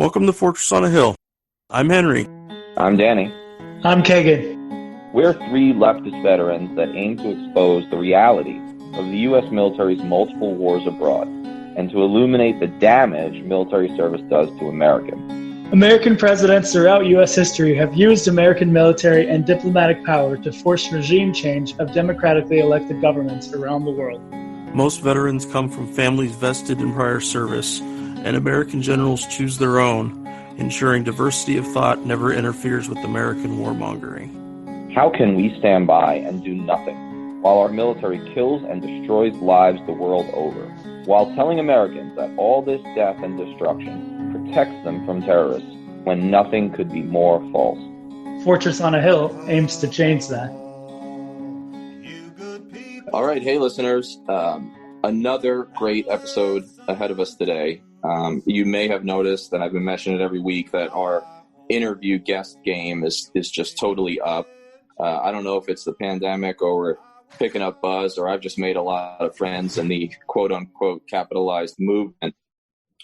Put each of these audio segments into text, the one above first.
Welcome to Fortress on a Hill. I'm Henry. I'm Danny. I'm Kagan. We're three leftist veterans that aim to expose the reality of the U.S. military's multiple wars abroad and to illuminate the damage military service does to Americans. American presidents throughout U.S. history have used American military and diplomatic power to force regime change of democratically elected governments around the world. Most veterans come from families vested in prior service, and American generals choose their own, ensuring diversity of thought never interferes with American warmongering. How can we stand by and do nothing while our military kills and destroys lives the world over, while telling Americans that all this death and destruction protects them from terrorists when nothing could be more false? Fortress on a Hill aims to change that. All right, hey listeners, another great episode ahead of us today. You may have noticed, and I've been mentioning it every week, that our interview guest game is just totally up. I don't know if it's the pandemic or we're picking up buzz, or I've just made a lot of friends in the quote-unquote capitalized movement.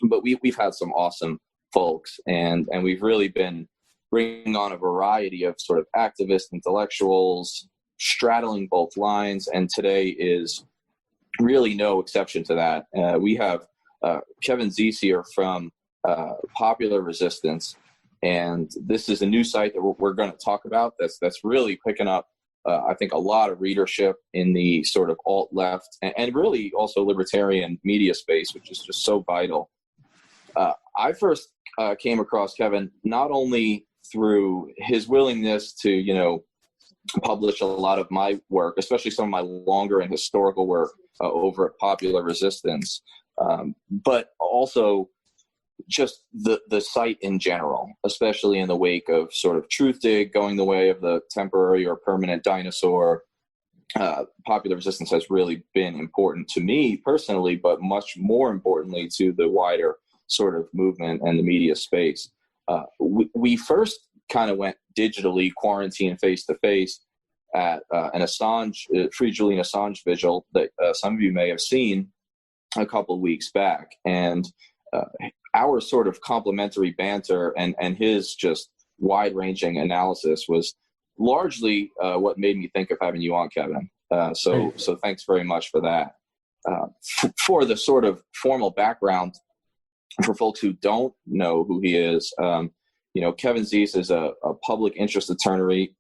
But we've had some awesome folks, and we've really been bringing on a variety of sort of activists, intellectuals, straddling both lines, and today is really no exception to that. We have Kevin Zeese here from Popular Resistance, and this is a new site that we're going to talk about that's really picking up, I think, a lot of readership in the sort of alt-left and really also libertarian media space, which is just so vital. I first came across Kevin not only through his willingness to, publish a lot of my work, especially some of my longer and historical work over at Popular Resistance, but also just the site in general, especially in the wake of sort of Truthdig going the way of the temporary or permanent dinosaur. Popular Resistance has really been important to me personally, but much more importantly to the wider sort of movement and the media space. We first kind of went digitally, quarantine face-to-face at an Free Julian Assange vigil that some of you may have seen a couple of weeks back. And our sort of complimentary banter and his just wide-ranging analysis was largely what made me think of having you on, Kevin. So thanks very much for that. For the sort of formal background, for folks who don't know who he is, Kevin Zeese is a public interest attorney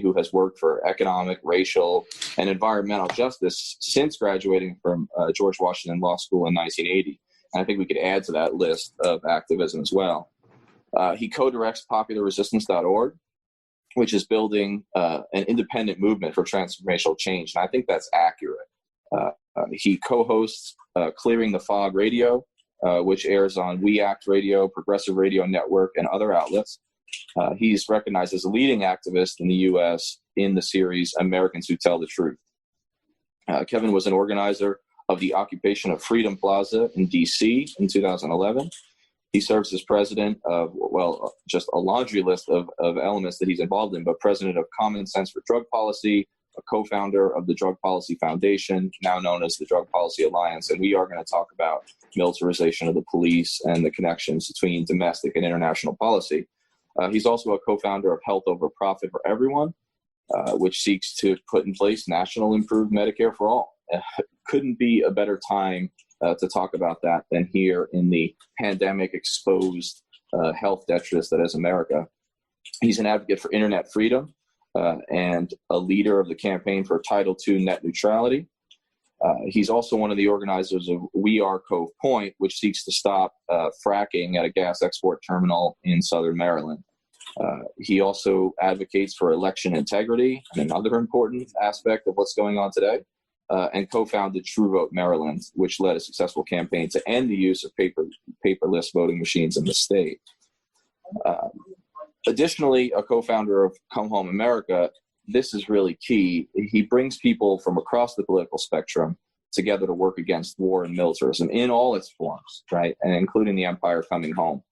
who has worked for economic, racial, and environmental justice since graduating from George Washington Law School in 1980. And I think we could add to that list of activism as well. He co-directs popularresistance.org, which is building an independent movement for transformational change. And I think that's accurate. He co-hosts Clearing the Fog Radio, which airs on We Act Radio, Progressive Radio Network, and other outlets. He's recognized as a leading activist in the U.S. in the series Americans Who Tell the Truth. Kevin was an organizer of the occupation of Freedom Plaza in D.C. in 2011. He serves as president of, just a laundry list of elements that he's involved in, but president of Common Sense for Drug Policy, a co-founder of the Drug Policy Foundation, now known as the Drug Policy Alliance. And we are going to talk about militarization of the police and the connections between domestic and international policy. He's also a co-founder of Health Over Profit for Everyone, which seeks to put in place national improved Medicare for all. Couldn't be a better time to talk about that than here in the pandemic-exposed health detritus that is America. He's an advocate for internet freedom and a leader of the campaign for Title II net neutrality. He's also one of the organizers of We Are Cove Point, which seeks to stop fracking at a gas export terminal in southern Maryland. He also advocates for election integrity, another important aspect of what's going on today, and co-founded True Vote Maryland, which led a successful campaign to end the use of paperless voting machines in the state. Additionally, a co-founder of Come Home America, this is really key. He brings people from across the political spectrum together to work against war and militarism in all its forms, right, and including the empire coming home.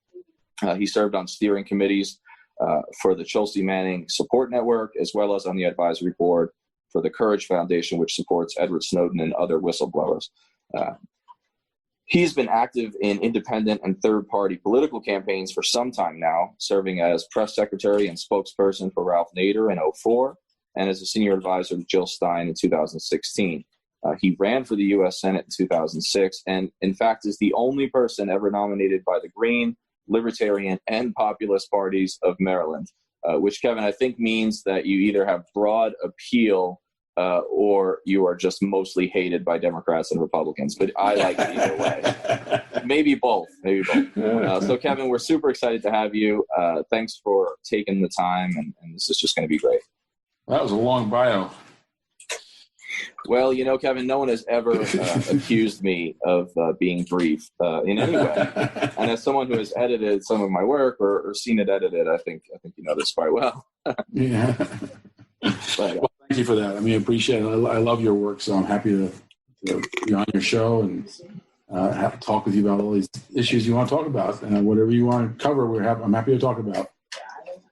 He served on steering committees for the Chelsea Manning Support Network, as well as on the advisory board for the Courage Foundation, which supports Edward Snowden and other whistleblowers. He's been active in independent and third-party political campaigns for some time now, serving as press secretary and spokesperson for Ralph Nader in 2004 and as a senior advisor to Jill Stein in 2016. He ran for the U.S. Senate in 2006 and, in fact, is the only person ever nominated by the Green, Libertarian, and Populist parties of Maryland, which, Kevin, I think means that you either have broad appeal or you are just mostly hated by Democrats and Republicans. But I like it either way. Maybe both. So, Kevin, we're super excited to have you. Thanks for taking the time, and this is just going to be great. That was a long bio. Well, Kevin, no one has ever accused me of being brief in any way. And as someone who has edited some of my work or seen it edited, I think you know this quite well. Yeah. Well, thank you for that. I mean, I appreciate it. I love your work, so I'm happy to be on your show and have to talk with you about all these issues you want to talk about. And whatever you want to cover, I'm happy to talk about.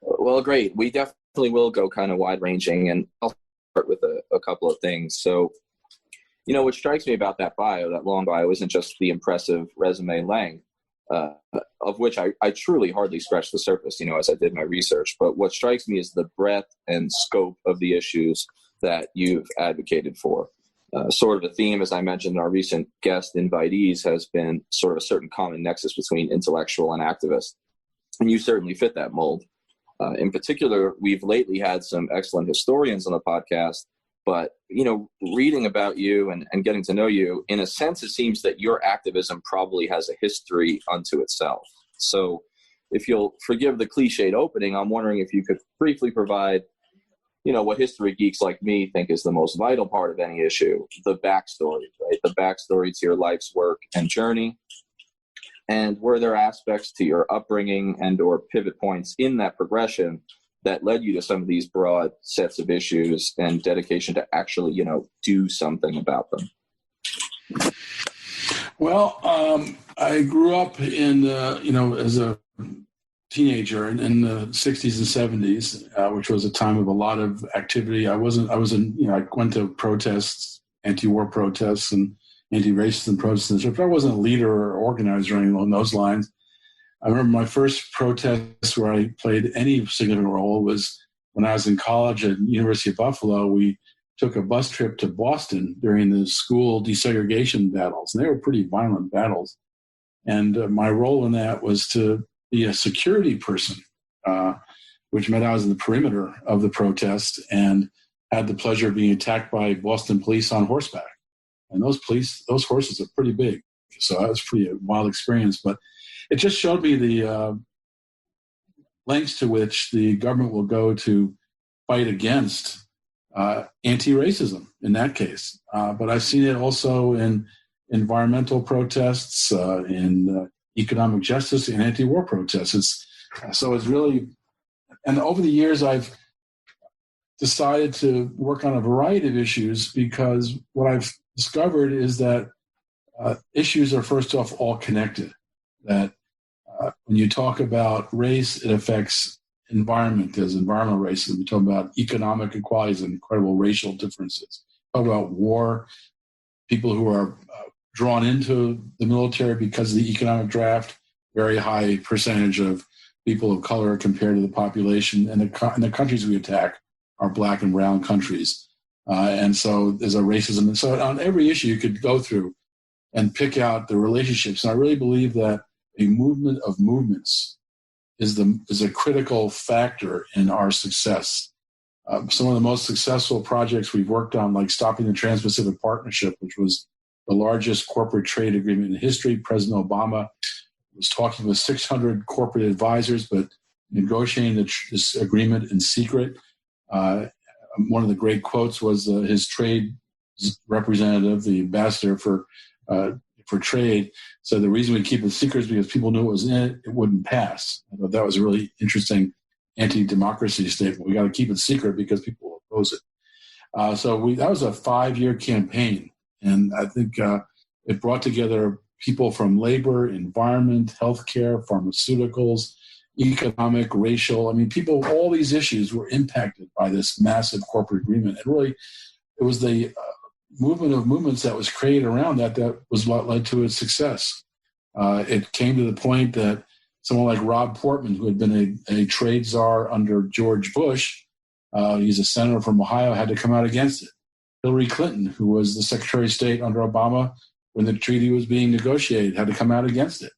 Well, great. We definitely will go kind of wide-ranging, and I'll start with a couple of things. So, what strikes me about that bio, that long bio, isn't just the impressive resume length, of which I truly hardly scratched the surface, as I did my research. But what strikes me is the breadth and scope of the issues that you've advocated for. Sort of a theme, as I mentioned, our recent guest invitees has been sort of a certain common nexus between intellectual and activist. And you certainly fit that mold. In particular, we've lately had some excellent historians on the podcast, but, reading about you and getting to know you, in a sense, it seems that your activism probably has a history unto itself. So if you'll forgive the cliched opening, I'm wondering if you could briefly provide, what history geeks like me think is the most vital part of any issue, the backstory, right? The backstory to your life's work and journey. And were there aspects to your upbringing and or pivot points in that progression that led you to some of these broad sets of issues and dedication to actually, do something about them? Well, I grew up in, as a teenager in the 60s and 70s, which was a time of a lot of activity. I went to protests, anti-war protests and anti-racism protests, but I wasn't a leader or organizer or anything along those lines. I remember my first protest where I played any significant role was when I was in college at University of Buffalo. We took a bus trip to Boston during the school desegregation battles, and they were pretty violent battles. And my role in that was to be a security person, which meant I was in the perimeter of the protest and had the pleasure of being attacked by Boston police on horseback. And those horses are pretty big. So that was pretty a wild experience. But it just showed me the lengths to which the government will go to fight against anti-racism in that case. But I've seen it also in environmental protests, in economic justice, and anti-war protests. So it's really, and over the years I've decided to work on a variety of issues because what I've discovered is that issues are first off all connected. That when you talk about race, it affects environment. There's environmental racism. We talk about economic inequalities and incredible racial differences. Talk about war, people who are drawn into the military because of the economic draft, very high percentage of people of color compared to the population, and the countries we attack are black and brown countries. And so there's a racism. And so on every issue you could go through and pick out the relationships. And I really believe that a movement of movements is a critical factor in our success. Some of the most successful projects we've worked on, like stopping the Trans-Pacific Partnership, which was the largest corporate trade agreement in history. President Obama was talking with 600 corporate advisors, but negotiating this agreement in secret. One of the great quotes was his trade representative, the ambassador for trade, said the reason we keep it secret is because people knew it was in it, it wouldn't pass. I thought that was a really interesting anti-democracy statement. We got to keep it secret because people will oppose it. That was a 5-year campaign, and I think it brought together people from labor, environment, healthcare, pharmaceuticals, economic, racial. I mean, people, all these issues were impacted by this massive corporate agreement. And really, it was the movement of movements that was created around that was what led to its success. It came to the point that someone like Rob Portman, who had been a trade czar under George Bush, he's a senator from Ohio, had to come out against it. Hillary Clinton, who was the Secretary of State under Obama when the treaty was being negotiated, had to come out against it.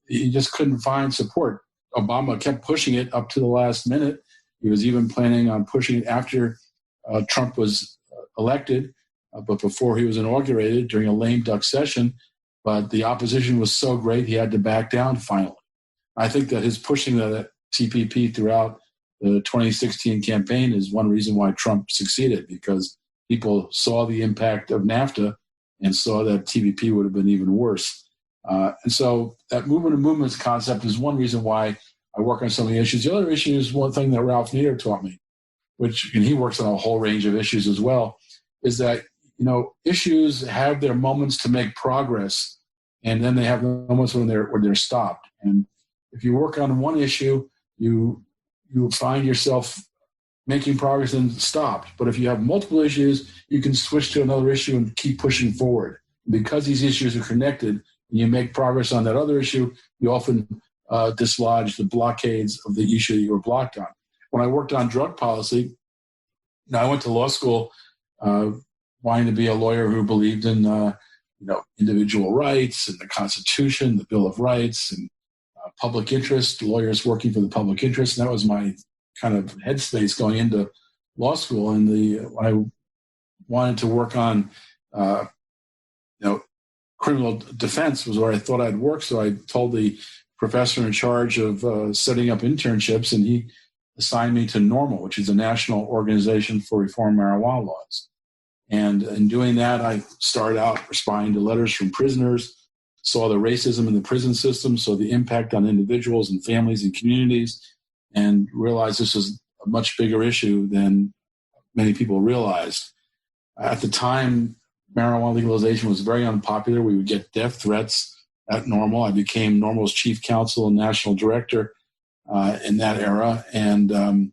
He just couldn't find support. Obama kept pushing it up to the last minute. He was even planning on pushing it after Trump was elected, but before he was inaugurated during a lame duck session. But the opposition was so great, he had to back down finally. I think that his pushing the TPP throughout the 2016 campaign is one reason why Trump succeeded, because people saw the impact of NAFTA and saw that TPP would have been even worse. And so that movement of movements concept is one reason why I work on so many issues. The other issue is one thing that Ralph Nader taught me, and he works on a whole range of issues as well, is that issues have their moments to make progress, and then they have moments when they're stopped. And if you work on one issue, you find yourself making progress and stopped. But if you have multiple issues, you can switch to another issue and keep pushing forward. Because these issues are connected, and you make progress on that other issue, you often dislodge the blockades of the issue you were blocked on. When I worked on drug policy, I went to law school wanting to be a lawyer who believed in individual rights and the Constitution, the Bill of Rights, and public interest, lawyers working for the public interest. And that was my kind of headspace going into law school. And I wanted to work on, criminal defense was where I thought I'd work. So I told the professor in charge of setting up internships, and he assigned me to NORML, which is a National Organization for Reform Marijuana Laws. And in doing that, I started out responding to letters from prisoners, saw the racism in the prison system, saw the impact on individuals and families and communities, and realized this was a much bigger issue than many people realized. At the time, marijuana legalization was very unpopular. We would get death threats at NORML. I became NORML's chief counsel and national director in that era. And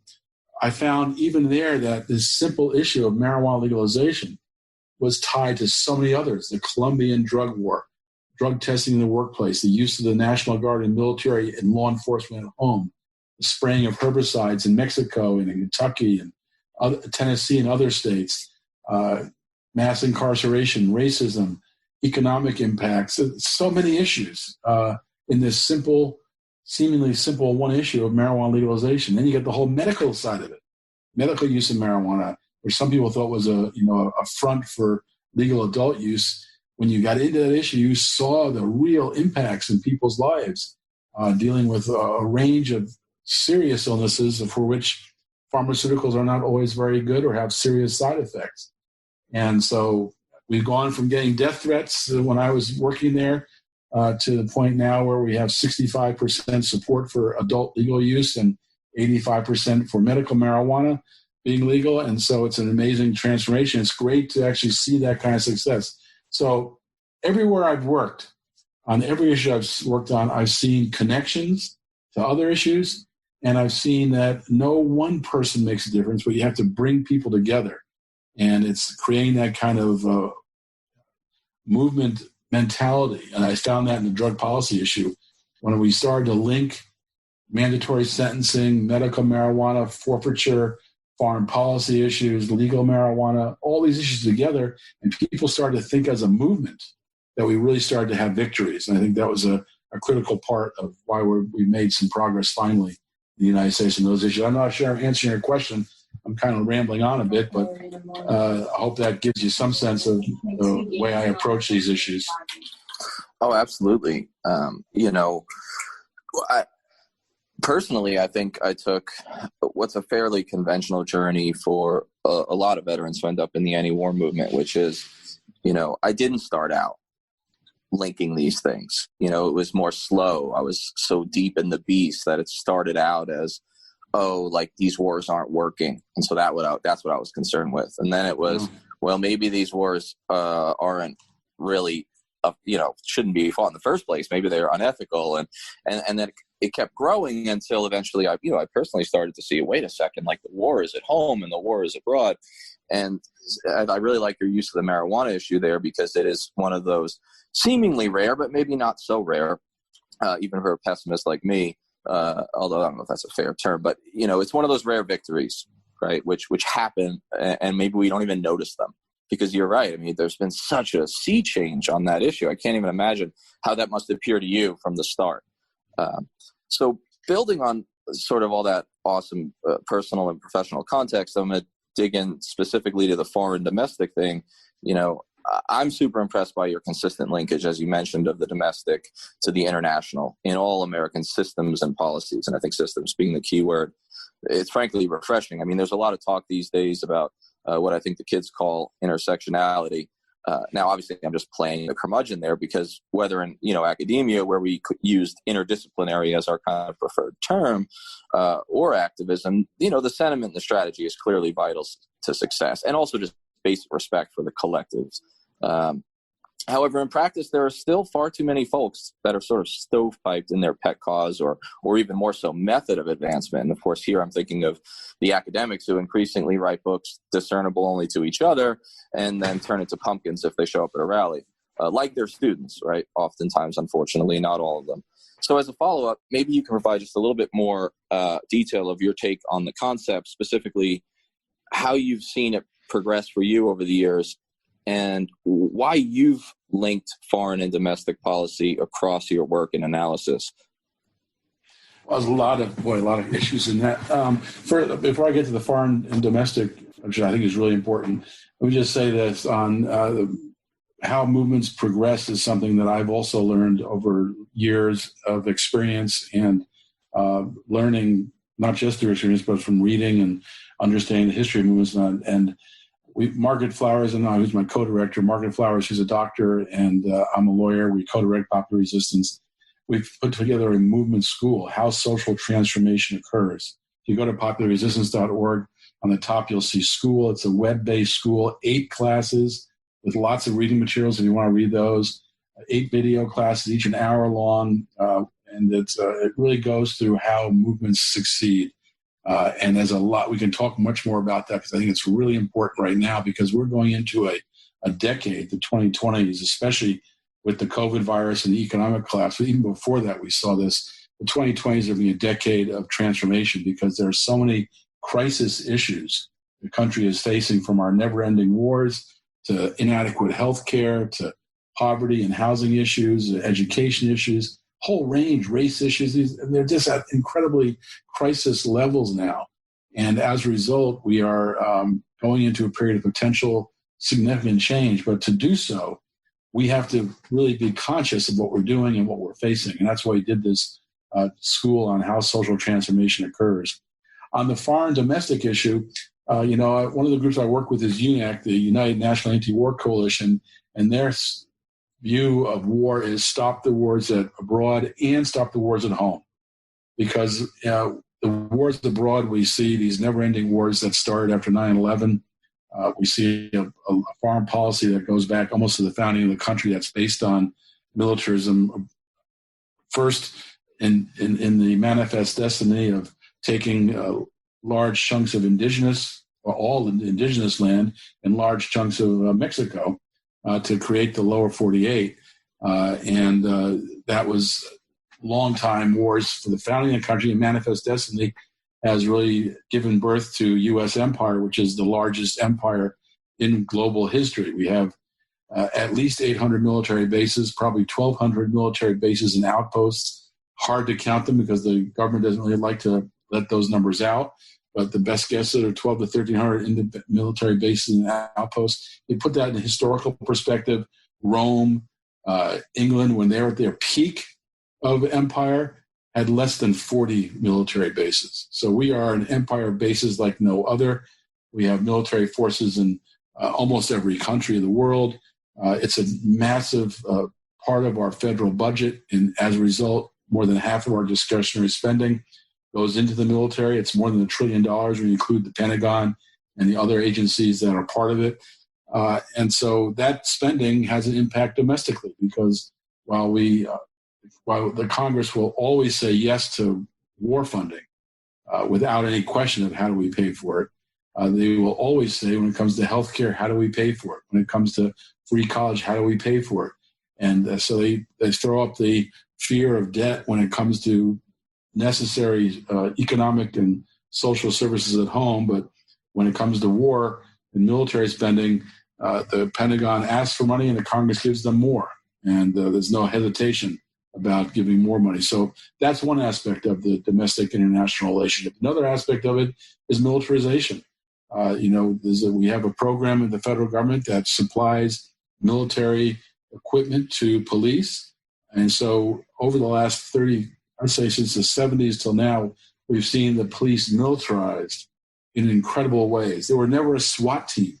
I found even there that this simple issue of marijuana legalization was tied to so many others: the Colombian drug war, drug testing in the workplace, the use of the National Guard and military and law enforcement at home, the spraying of herbicides in Mexico and in Kentucky and Tennessee and other states, mass incarceration, racism, economic impacts, so many issues in this seemingly simple one issue of marijuana legalization. Then you get the whole medical side of it, medical use of marijuana, which some people thought was a front for legal adult use. When you got into that issue, you saw the real impacts in people's lives, dealing with a range of serious illnesses for which pharmaceuticals are not always very good or have serious side effects. And so we've gone from getting death threats when I was working there to the point now where we have 65% support for adult legal use and 85% for medical marijuana being legal. And so it's an amazing transformation. It's great to actually see that kind of success. So everywhere I've worked, on every issue I've worked on, I've seen connections to other issues, and I've seen that no one person makes a difference, but you have to bring people together. And it's creating that kind of movement mentality. And I found that in the drug policy issue. When we started to link mandatory sentencing, medical marijuana, forfeiture, foreign policy issues, legal marijuana, all these issues together, and people started to think as a movement, that we really started to have victories. And I think that was a critical part of why we made some progress finally in the United States in those issues. I'm not sure I'm answering your question. I'm kind of rambling on a bit, but I hope that gives you some sense of the way I approach these issues. Oh, absolutely. Personally, I think I took what's a fairly conventional journey for a lot of veterans who end up in the anti-war movement, which is, I didn't start out linking these things. It was more slow. I was so deep in the beast that it started out as, these wars aren't working. And so that's what I was concerned with. And then it was, maybe these wars aren't really, shouldn't be fought in the first place. Maybe they're unethical. And then it kept growing until eventually I personally started to see, wait a second, like the war is at home and the war is abroad. And I really like your use of the marijuana issue there, because it is one of those seemingly rare, but maybe not so rare, even for a pessimist like me, although I don't know if that's a fair term, but it's one of those rare victories, right? Which happen, and maybe we don't even notice them, because you're right. I mean, there's been such a sea change on that issue. I can't even imagine how that must appear to you from the start. So building on sort of all that awesome personal and professional context, I'm going to dig in specifically to the foreign domestic thing. I'm super impressed by your consistent linkage, as you mentioned, of the domestic to the international in all American systems and policies. And I think systems being the key word, it's frankly refreshing. I mean, there's a lot of talk these days about what I think the kids call intersectionality. Now, obviously, I'm just playing the curmudgeon there, because whether in academia, where we used interdisciplinary as our kind of preferred term, or activism, the sentiment and the strategy is clearly vital to success, and also just basic respect for the collectives. However, in practice, there are still far too many folks that are sort of stovepiped in their pet cause, or even more so method of advancement. And of course, here I'm thinking of the academics who increasingly write books discernible only to each other, and then turn into pumpkins if they show up at a rally, like their students, right? Oftentimes, unfortunately, not all of them. So as a follow-up, maybe you can provide just a little bit more detail of your take on the concept, specifically how you've seen it progress for you over the years, and why you've linked foreign and domestic policy across your work and analysis. Well, there's a lot of issues in that. Before I get to the foreign and domestic, which I think is really important, let me just say this on how movements progress is something that I've also learned over years of experience and learning, not just through experience, but from reading and understanding the history of movements. And Margaret Flowers and I, who's my co-director, Margaret Flowers, she's a doctor, and I'm a lawyer. We co-direct Popular Resistance. We've put together a movement school, how social transformation occurs. If you go to popularresistance.org, on the top you'll see school. It's a web-based school, 8 classes with lots of reading materials if you want to read those, 8 video classes, each an hour long, and it really goes through how movements succeed. And there's a lot, we can talk much more about that, because I think it's really important right now, because we're going into a decade, the 2020s, especially with the COVID virus and the economic collapse. But even before that, we saw this. The 2020s will be a decade of transformation, because there are so many crisis issues the country is facing, from our never-ending wars to inadequate health care to poverty and housing issues, education issues, whole range, race issues. They're just at incredibly crisis levels now. And as a result, we are going into a period of potential significant change. But to do so, we have to really be conscious of what we're doing and what we're facing. And that's why we did this school on how social transformation occurs. On the foreign domestic issue, one of the groups I work with is UNAC, the United National Anti-War Coalition, and their view of war is stop the wars abroad and stop the wars at home. Because the wars abroad, we see these never-ending wars that started after 9/11. We see a foreign policy that goes back almost to the founding of the country that's based on militarism. First, in the manifest destiny of taking large chunks of all indigenous land and large chunks of Mexico to create the lower 48. And that was long-time wars for the founding of the country, and manifest destiny has really given birth to U.S. empire, which is the largest empire in global history. We have at least 800 military bases, probably 1,200 military bases and outposts. Hard to count them because the government doesn't really like to let those numbers out. But the best guess are 12 to 1,300 military bases and outposts. They put that in a historical perspective. Rome, England, when they were at their peak of empire, had less than 40 military bases. So we are an empire of bases like no other. We have military forces in almost every country of the world. It's a massive part of our federal budget, and as a result, more than half of our discretionary spending goes into the military. It's more than $1 trillion when you include the Pentagon and the other agencies that are part of it. And so that spending has an impact domestically, because while we while the Congress will always say yes to war funding without any question of how do we pay for it, they will always say when it comes to health care, how do we pay for it? When it comes to free college, how do we pay for it? And so they throw up the fear of debt when it comes to necessary economic and social services at home. But when it comes to war and military spending, the Pentagon asks for money and the Congress gives them more. And there's no hesitation about giving more money. So that's one aspect of the domestic international relationship. Another aspect of it is militarization. We have a program in the federal government that supplies military equipment to police. And so over the last 30, I'd say since the 70s till now, we've seen the police militarized in incredible ways. There were never a SWAT team in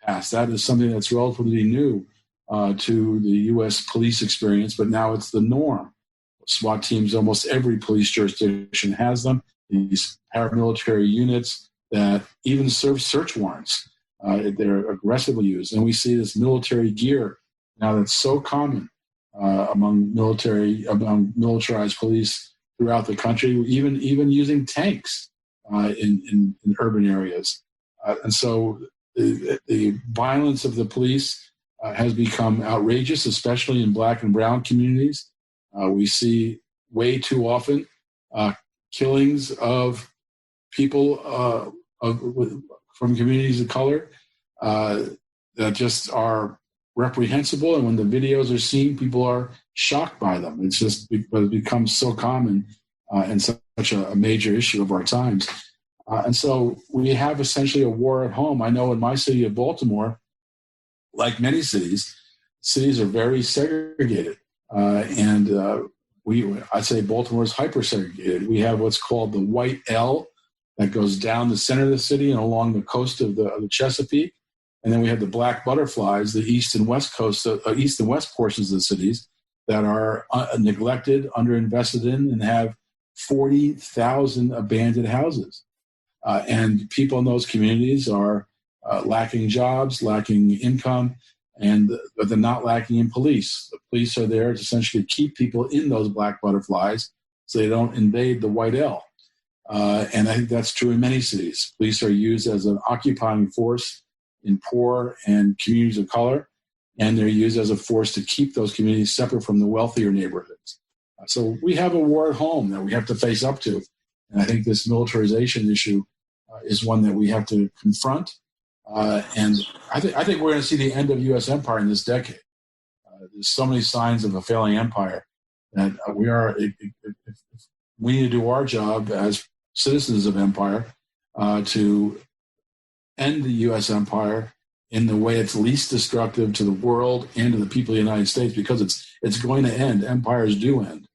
the past. That is something that's relatively new to the U.S. police experience, but now it's the norm. SWAT teams, almost every police jurisdiction has them. These paramilitary units that even serve search warrants, they're aggressively used. And we see this military gear now that's so common among militarized police throughout the country, even using tanks in urban areas. And so the violence of the police has become outrageous, especially in Black and brown communities. We see way too often killings of people from communities of color that just are reprehensible. And when the videos are seen, people are shocked by them. It's just become so common and such a major issue of our times. And so we have essentially a war at home. I know in my city of Baltimore, like many cities are very segregated. I'd say Baltimore is hyper-segregated. We have what's called the White L that goes down the center of the city and along the coast of the Chesapeake. And then we have the Black Butterflies, the east and west portions of the cities that are neglected, underinvested in, and have 40,000 abandoned houses. And people in those communities are lacking jobs, lacking income, but they're not lacking in police. The police are there to essentially keep people in those Black Butterflies so they don't invade the White L. And I think that's true in many cities. Police are used as an occupying force in poor and communities of color, and they're used as a force to keep those communities separate from the wealthier neighborhoods. So we have a war at home that we have to face up to. And I think this militarization issue is one that we have to confront. And I think we're going to see the end of U.S. empire in this decade. There's so many signs of a failing empire that we need to do our job as citizens of empire to end the U.S. empire in the way it's least destructive to the world and to the people of the United States, because it's going to end. Empires do end.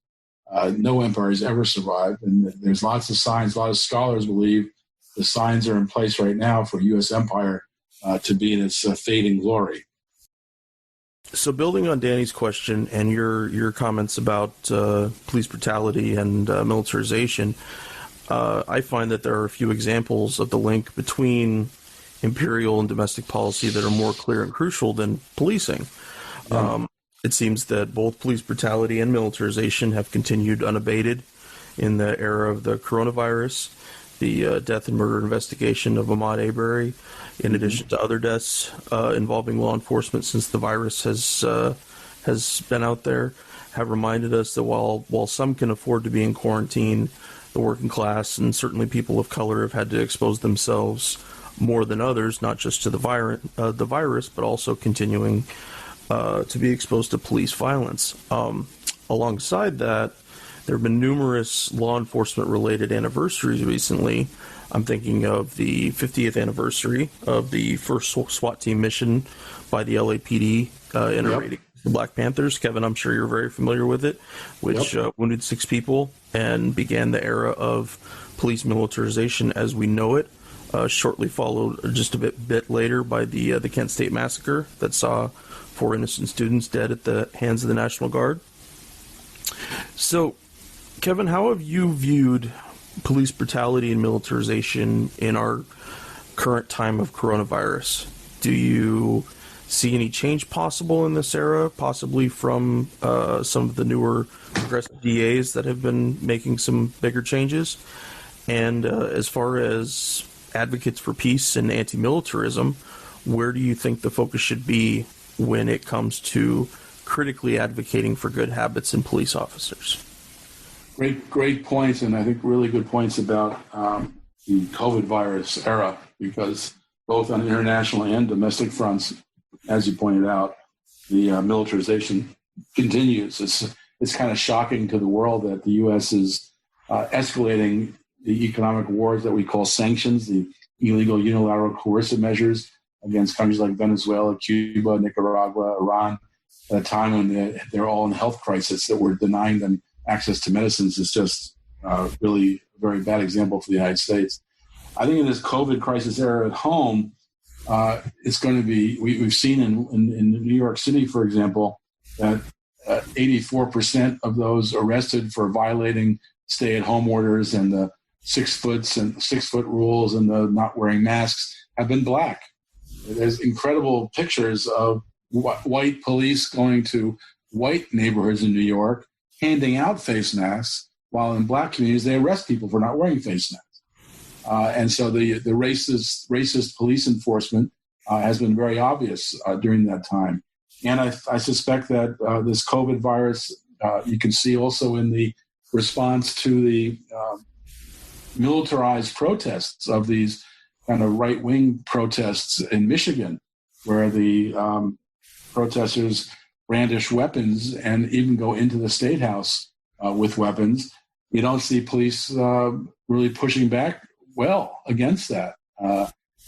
No empires ever survive, and there's lots of signs. A lot of scholars believe the signs are in place right now for U.S. empire to be in its fading glory. So building on Danny's question and your comments about police brutality and militarization, I find that there are a few examples of the link between imperial and domestic policy that are more clear and crucial than policing. Yeah. It seems that both police brutality and militarization have continued unabated in the era of the coronavirus, the death and murder investigation of Ahmaud Arbery, in addition to other deaths involving law enforcement since the virus has been out there, have reminded us that while some can afford to be in quarantine, the working class and certainly people of color have had to expose themselves more than others, not just to the virus, but also continuing to be exposed to police violence. Alongside that, there have been numerous law enforcement-related anniversaries recently. I'm thinking of the 50th anniversary of the first SWAT team mission by the LAPD interrating the Black Panthers. Kevin, I'm sure you're very familiar with it, which wounded 6 people and began the era of police militarization as we know it. Shortly followed, just a bit later, by the Kent State Massacre that saw 4 innocent students dead at the hands of the National Guard. So, Kevin, how have you viewed police brutality and militarization in our current time of coronavirus? Do you see any change possible in this era, possibly from some of the newer progressive DAs that have been making some bigger changes? And as far as advocates for peace and anti-militarism, where do you think the focus should be when it comes to critically advocating for good habits in police officers? Great points, and I think really good points about the COVID virus era, because both on international and domestic fronts, as you pointed out, the militarization continues. It's kind of shocking to the world that the U.S. is escalating the economic wars that we call sanctions, the illegal unilateral coercive measures against countries like Venezuela, Cuba, Nicaragua, Iran, at a time when they're all in health crisis, that we're denying them access to medicines is just really a very bad example for the United States. I think in this COVID crisis era at home, it's going to be, we've seen in New York City, for example, that 84% of those arrested for violating stay-at-home orders and the 6 foot rules and the not wearing masks have been black. There's incredible pictures of white police going to white neighborhoods in New York, handing out face masks, while in black communities they arrest people for not wearing face masks. And so the racist police enforcement has been very obvious during that time. And I suspect that this COVID virus, you can see also in the response to the militarized protests of these kind of right-wing protests in Michigan, where the protesters brandish weapons and even go into the state house with weapons. You don't see police really pushing back well against that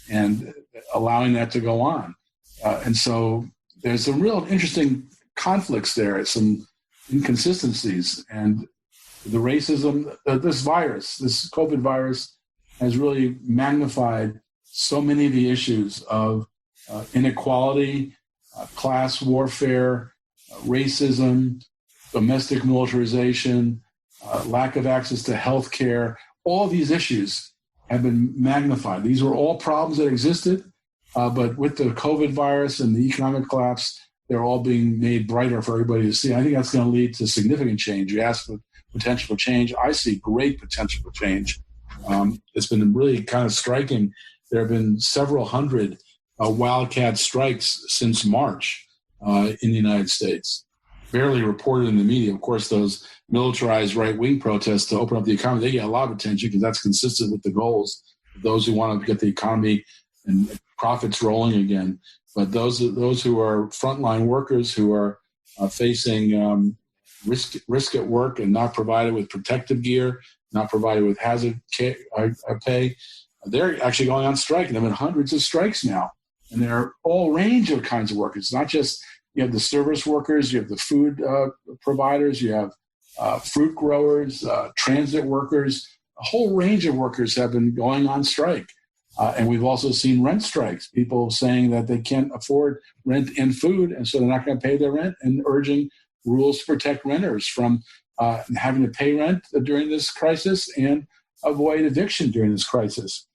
and allowing that to go on. And so there's some real interesting conflicts there, some inconsistencies. And the racism, this COVID virus, has really magnified so many of the issues of inequality, class warfare, racism, domestic militarization, lack of access to health care. All these issues have been magnified. These were all problems that existed, but with the COVID virus and the economic collapse, they're all being made brighter for everybody to see. I think that's going to lead to significant change. You asked for potential for change. I see great potential for change. It's been really kind of striking. There have been several hundred wildcat strikes since March in the United States. Barely reported in the media. Of course, those militarized right-wing protests to open up the economy, they get a lot of attention because that's consistent with the goals of those who want to get the economy and profits rolling again. But those who are frontline workers who are facing risk at work and not provided with protective gear, not provided with hazard pay, they're actually going on strike. And there have been hundreds of strikes now. And there are all range of kinds of workers, not just, you have the service workers, you have the food providers, you have fruit growers, transit workers. A whole range of workers have been going on strike. And we've also seen rent strikes, people saying that they can't afford rent and food, and so they're not going to pay their rent, and urging rules to protect renters from having to pay rent during this crisis and avoid eviction during this crisis.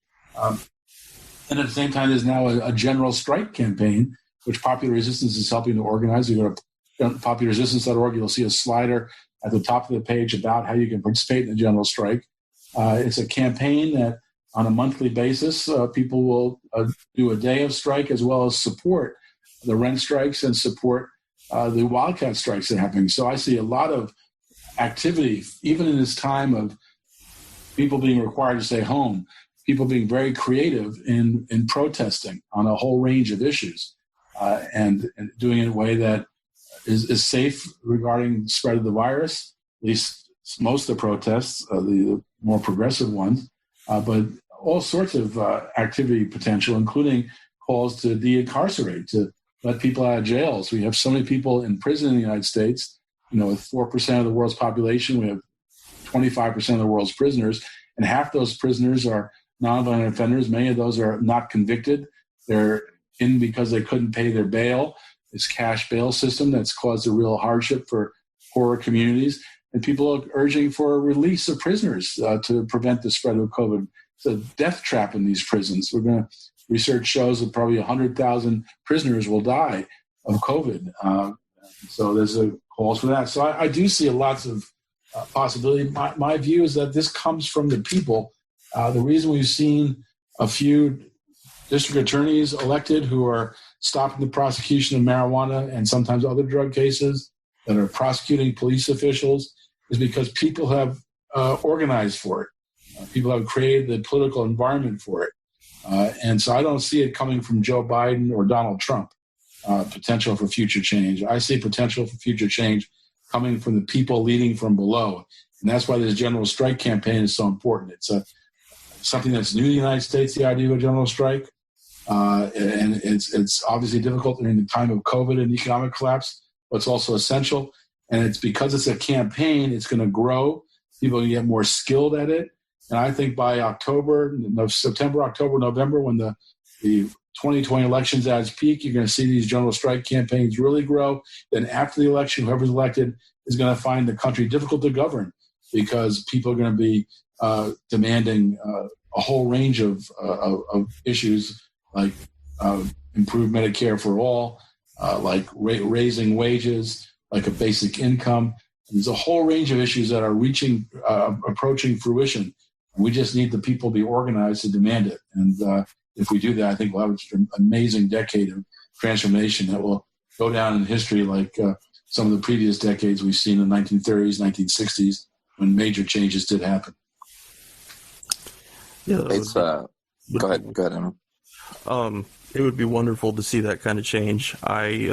And at the same time, there's now a general strike campaign, which Popular Resistance is helping to organize. You go to popularresistance.org, you'll see a slider at the top of the page about how you can participate in a general strike. It's a campaign that on a monthly basis, people will do a day of strike as well as support the rent strikes and support the wildcat strikes that are happening. So I see a lot of activity, even in this time of people being required to stay home, people being very creative in protesting on a whole range of issues and doing it in a way that is safe regarding the spread of the virus, at least most of the protests, the more progressive ones, but all sorts of activity potential, including calls to de-incarcerate, to let people out of jails. We have so many people in prison in the United States. You know, with 4% of the world's population, we have 25% of the world's prisoners, and half those prisoners are nonviolent offenders. Many of those are not convicted. They're in because they couldn't pay their bail. This cash bail system that's caused a real hardship for poorer communities. And people are urging for a release of prisoners to prevent the spread of COVID. It's a death trap in these prisons. We're going to research shows that probably 100,000 prisoners will die of COVID. So there's a calls for that. So I do see lots of possibility. My view is that this comes from the people. The reason we've seen a few district attorneys elected who are stopping the prosecution of marijuana and sometimes other drug cases that are prosecuting police officials is because people have organized for it. People have created the political environment for it. And so I don't see it coming from Joe Biden or Donald Trump, potential for future change. I see potential for future change coming from the people leading from below. And that's why this general strike campaign is so important. It's something that's new in the United States, the idea of a general strike. And it's obviously difficult during the time of COVID and economic collapse, but it's also essential. And it's because it's a campaign, it's going to grow. People are going to get more skilled at it. And I think by September, October, November, when the 2020 election's at its peak, you're going to see these general strike campaigns really grow. Then after the election, whoever's elected is going to find the country difficult to govern because people are going to be demanding a whole range of issues like improved Medicare for all, like raising wages, like a basic income. There's a whole range of issues that are approaching fruition. We just need the people to be organized to demand it. And if we do that, I think we'll have an amazing decade of transformation that will go down in history like some of the previous decades we've seen in the 1930s, 1960s, when major changes did happen. Yeah, it's go ahead, Emma. It would be wonderful to see that kind of change. I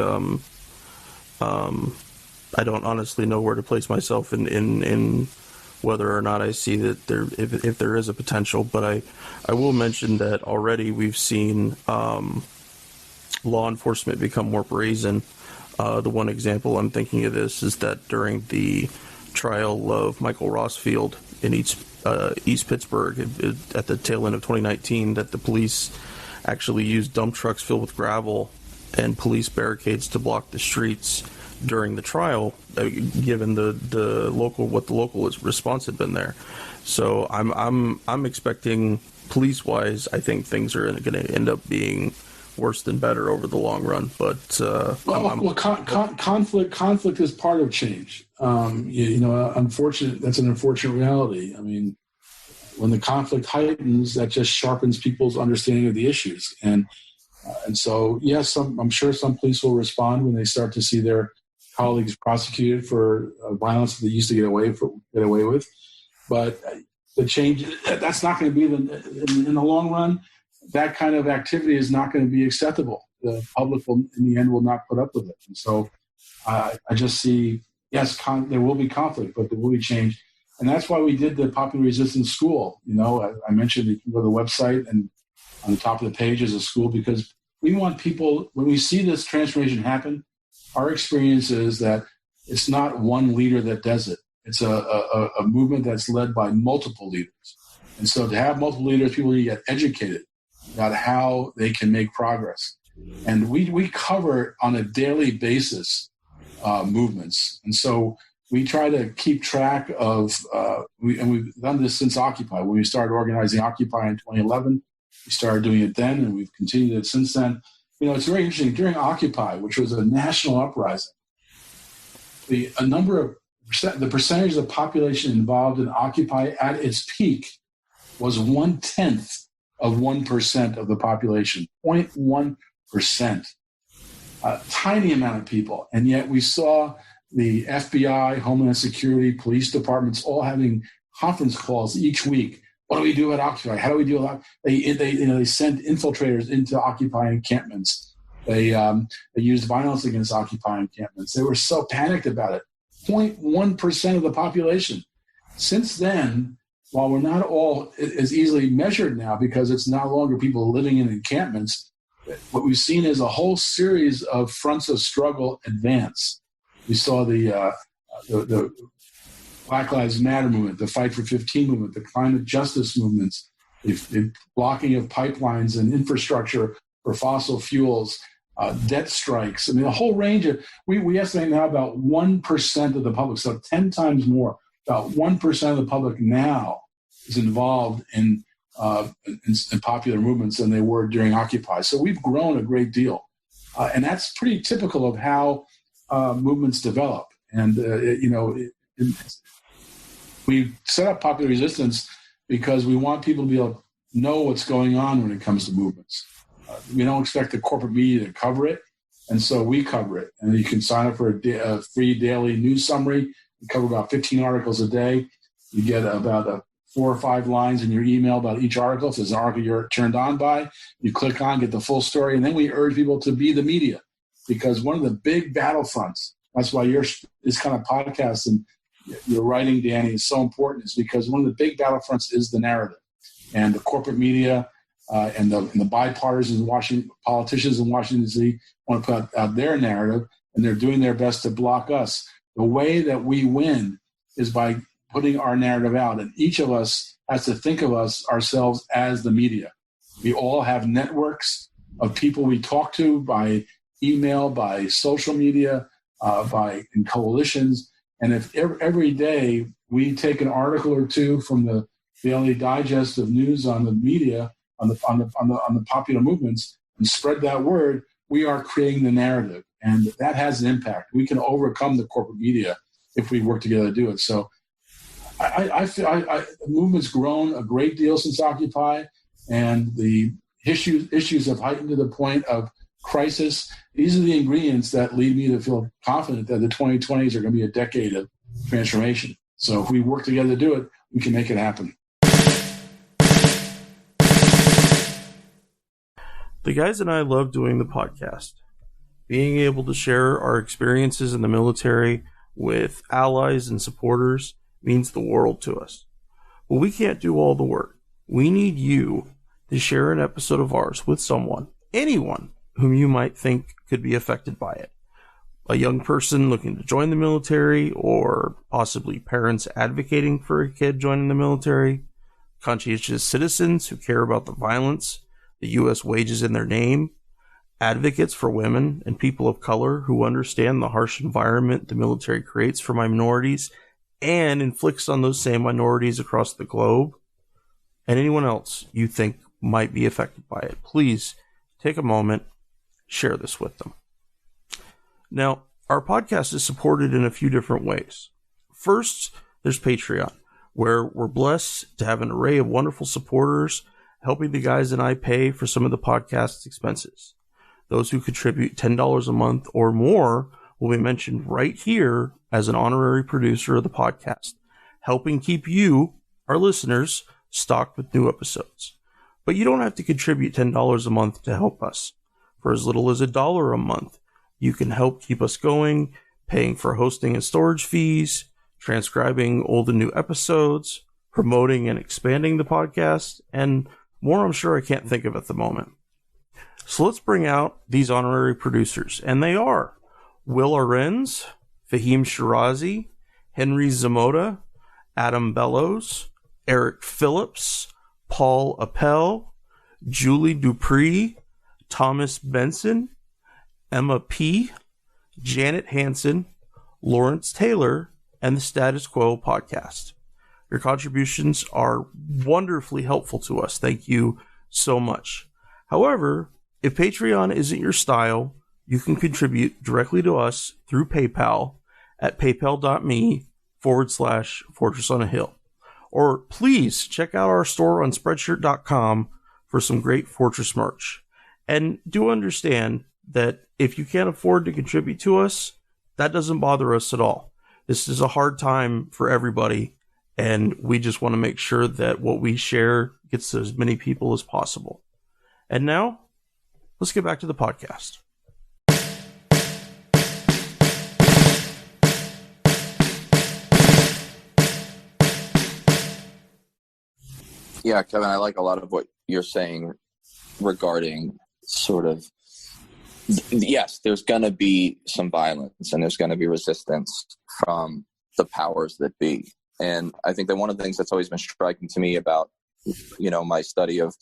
don't honestly know where to place myself in whether or not I see that if there is a potential, but I will mention that already we've seen law enforcement become more brazen. The one example I'm thinking of this is that during the trial of Michael Rossfield in East Pittsburgh at the tail end of 2019, that the police actually used dump trucks filled with gravel and police barricades to block the streets during the trial, given the local response had been there. So I'm expecting police-wise, I think things are going to end up being worse than better over the long run. But conflict is part of change. That's an unfortunate reality. I mean, when the conflict heightens, that just sharpens people's understanding of the issues. And so, yes, I'm sure some police will respond when they start to see their colleagues prosecuted for violence that they used to get away with. But the change, that's not going to be in the long run. That kind of activity is not going to be acceptable. The public will, in the end, will not put up with it. And so I just see, yes, there will be conflict, but there will be change. And that's why we did the Popular Resistance School. I mentioned you can go to the website, and on the top of the page is a school, because we want people, when we see this transformation happen, our experience is that it's not one leader that does it. It's a movement that's led by multiple leaders. And so to have multiple leaders, people need to get educated about how they can make progress. And we cover on a daily basis movements. And so we try to keep track of, and we've done this since Occupy. When we started organizing Occupy in 2011, we started doing it then, and we've continued it since then. It's very interesting. During Occupy, which was a national uprising, the percentage of the population involved in Occupy at its peak was 1/10 of 1% of the population, 0.1%. A tiny amount of people. And yet we saw the FBI, Homeland Security, police departments all having conference calls each week. What do we do at Occupy? How do we do it? They sent infiltrators into Occupy encampments. They used violence against Occupy encampments. They were so panicked about it. 0.1% of the population. Since then, while we're not all as easily measured now because it's no longer people living in encampments, what we've seen is a whole series of fronts of struggle advance. We saw the Black Lives Matter movement, the Fight for 15 movement, the climate justice movements, the blocking of pipelines and infrastructure for fossil fuels, debt strikes. I mean, a whole range of, we estimate now about 1% of the public, so 10 times more, about 1% of the public now is involved in in popular movements than they were during Occupy. So we've grown a great deal. And that's pretty typical of how movements develop. And, we set up Popular Resistance because we want people to be able to know what's going on when it comes to movements. We don't expect the corporate media to cover it, and so we cover it. And you can sign up for a free daily news summary. We cover about 15 articles a day. You get about 4 or 5 lines in your email about each article. If there's an article you're turned on by, you click on, get the full story, and then we urge people to be the media, because one of the big battlefronts, that's why this kind of podcast and your writing, Danny, is so important, is because one of the big battlefronts is the narrative. And the corporate media and the bipartisan politicians in Washington, D.C. want to put out their narrative, and they're doing their best to block us. The way that we win is by putting our narrative out, and each of us has to think of ourselves as the media. We all have networks of people we talk to by email, by social media, in coalitions. And if every day we take an article or two from the daily digest of news on the media, on the popular movements, and spread that word, we are creating the narrative, and that has an impact. We can overcome the corporate media if we work together to do it. So, I feel the movement's grown a great deal since Occupy, and the issues have heightened to the point of crisis. These are the ingredients that lead me to feel confident that the 2020s are going to be a decade of transformation. So if we work together to do it, we can make it happen. The guys and I love doing the podcast. Being able to share our experiences in the military with allies and supporters means the world to us. But we can't do all the work. We need you to share an episode of ours with someone, anyone, whom you might think could be affected by it. A young person looking to join the military, or possibly parents advocating for a kid joining the military, conscientious citizens who care about the violence the U.S. wages in their name, advocates for women and people of color who understand the harsh environment the military creates for minorities and inflicts on those same minorities across the globe, and anyone else you think might be affected by it. Please take a moment, share this with them. Now, our podcast is supported in a few different ways. First, there's Patreon, where we're blessed to have an array of wonderful supporters helping the guys and I pay for some of the podcast's expenses. Those who contribute $10 a month or more will be mentioned right here as an honorary producer of the podcast, helping keep you, our listeners, stocked with new episodes. But you don't have to contribute $10 a month to help us. For as little as $1 a month, you can help keep us going, paying for hosting and storage fees, transcribing old and new episodes, promoting and expanding the podcast, and more I'm sure I can't think of at the moment. So let's bring out these honorary producers, and they are Will Arens, Fahim Shirazi, Henry Zamota, Adam Bellows, Eric Phillips, Paul Appel, Julie Dupree, Thomas Benson, Emma P., Janet Hansen, Lawrence Taylor, and the Status Quo podcast. Your contributions are wonderfully helpful to us. Thank you so much. However, if Patreon isn't your style, you can contribute directly to us through PayPal at paypal.me/Fortress on a Hill. Or please check out our store on Spreadshirt.com for some great Fortress merch. And do understand that if you can't afford to contribute to us, that doesn't bother us at all. This is a hard time for everybody, and we just want to make sure that what we share gets to as many people as possible. And now, let's get back to the podcast. Yeah, Kevin, I like a lot of what you're saying regarding sort of, yes, there's going to be some violence and there's going to be resistance from the powers that be. And I think that one of the things that's always been striking to me about, my study of,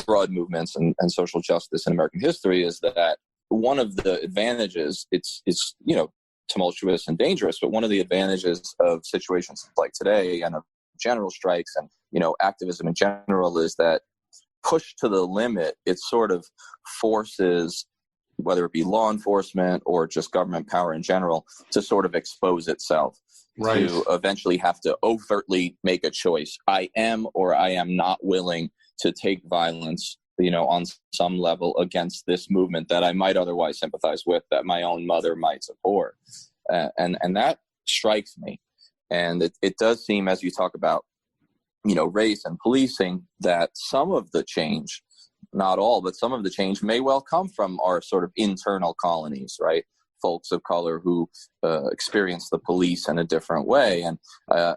broad movements and social justice in American history is that one of the advantages, it's tumultuous and dangerous, but one of the advantages of situations like today and of general strikes and, activism in general is that pushed to the limit, it sort of forces, whether it be law enforcement or just government power in general, to sort of expose itself, Right. to eventually have to overtly make a choice. I am or I am not willing to take violence, on some level against this movement that I might otherwise sympathize with, that my own mother might support. And that strikes me. And it does seem, as you talk about, race and policing, that some of the change, not all, but some of the change may well come from our sort of internal colonies, right? Folks of color who experience the police in a different way. And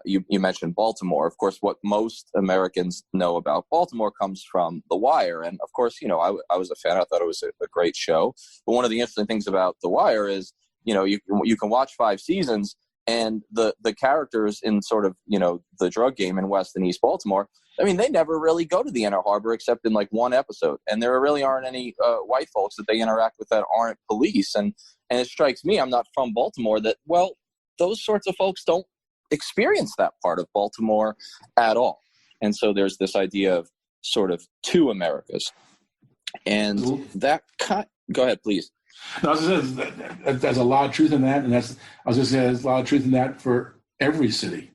you mentioned Baltimore. Of course, what most Americans know about Baltimore comes from The Wire. And of course, I was a fan. I thought it was a great show. But one of the interesting things about The Wire is, you can watch 5 seasons, and the characters in sort of, the drug game in West and East Baltimore, I mean, they never really go to the Inner Harbor except in like one episode. And there really aren't any white folks that they interact with that aren't police. And it strikes me, I'm not from Baltimore, that, well, those sorts of folks don't experience that part of Baltimore at all. And so there's this idea of sort of two Americas. And that go ahead, please. No, I was going to say, there's a lot of truth in that, and there's a lot of truth in that for every city.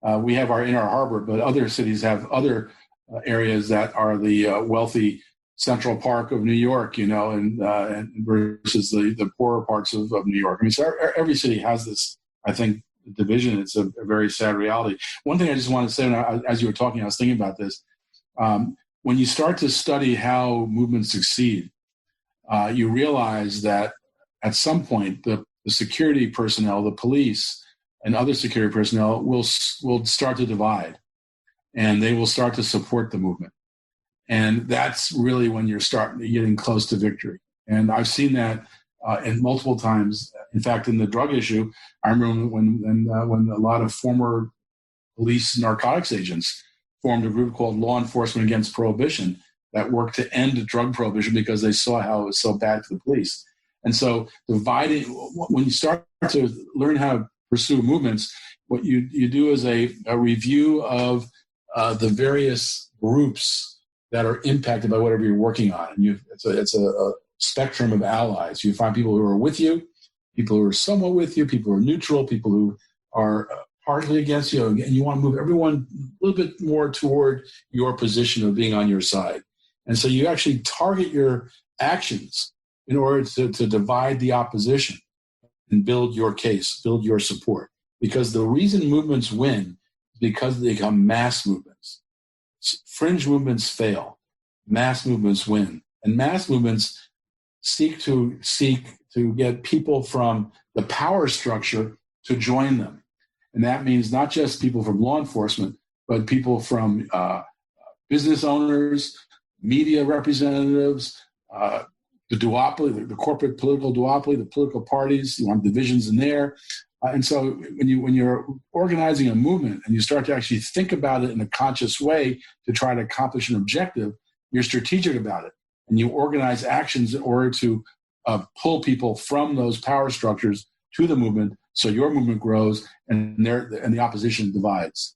We have our Inner Harbor, but other cities have other areas that are the wealthy Central Park of New York, and versus the poorer parts of New York. I mean, so every city has this, I think, division. It's a very sad reality. One thing I just want to say, as you were talking, I was thinking about this. When you start to study how movements succeed, you realize that at some point the security personnel, the police, and other security personnel will start to divide, and they will start to support the movement. And that's really when you're getting close to victory. And I've seen that in multiple times. In fact, in the drug issue, I remember when a lot of former police narcotics agents formed a group called Law Enforcement Against Prohibition that worked to end drug prohibition because they saw how it was so bad to the police. And so dividing, when you start to learn how to pursue movements, what you do is a review of the various groups that are impacted by whatever you're working on. And it's a spectrum of allies. You find people who are with you, people who are somewhat with you, people who are neutral, people who are partly against you, and you want to move everyone a little bit more toward your position of being on your side. And so you actually target your actions in order to divide the opposition and build your case, build your support. Because the reason movements win is because they become mass movements. Fringe movements fail. Mass movements win. And mass movements seek to get people from the power structure to join them. And that means not just people from law enforcement, but people from business owners, media representatives, the duopoly, the corporate political duopoly, the political parties. You want divisions in there. And so when you're organizing a movement and you start to actually think about it in a conscious way to try to accomplish an objective, you're strategic about it. And you organize actions in order to pull people from those power structures to the movement so your movement grows and the opposition divides.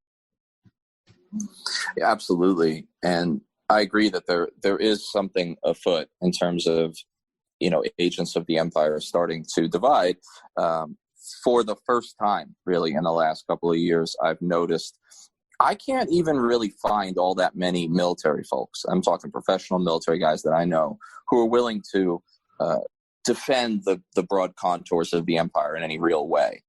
Yeah, absolutely. And I agree that there is something afoot in terms of, agents of the empire starting to divide. For the first time, really, in the last couple of years, I've noticed I can't even really find all that many military folks. I'm talking professional military guys that I know who are willing to defend the broad contours of the empire in any real way.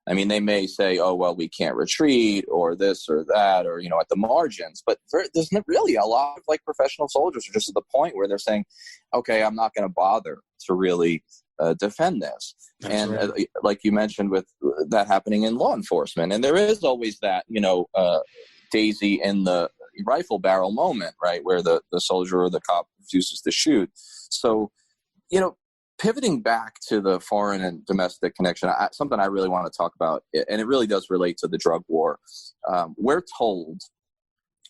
I mean, they may say, oh, well, we can't retreat or this or that or, at the margins. But there's not really a lot of professional soldiers are just at the point where they're saying, okay, I'm not going to bother to really defend this. That's and right. Like you mentioned with that happening in law enforcement. And there is always that, daisy in the rifle barrel moment, right, where the soldier or the cop refuses to shoot. So, pivoting back to the foreign and domestic connection, something I really want to talk about, and it really does relate to the drug war. We're told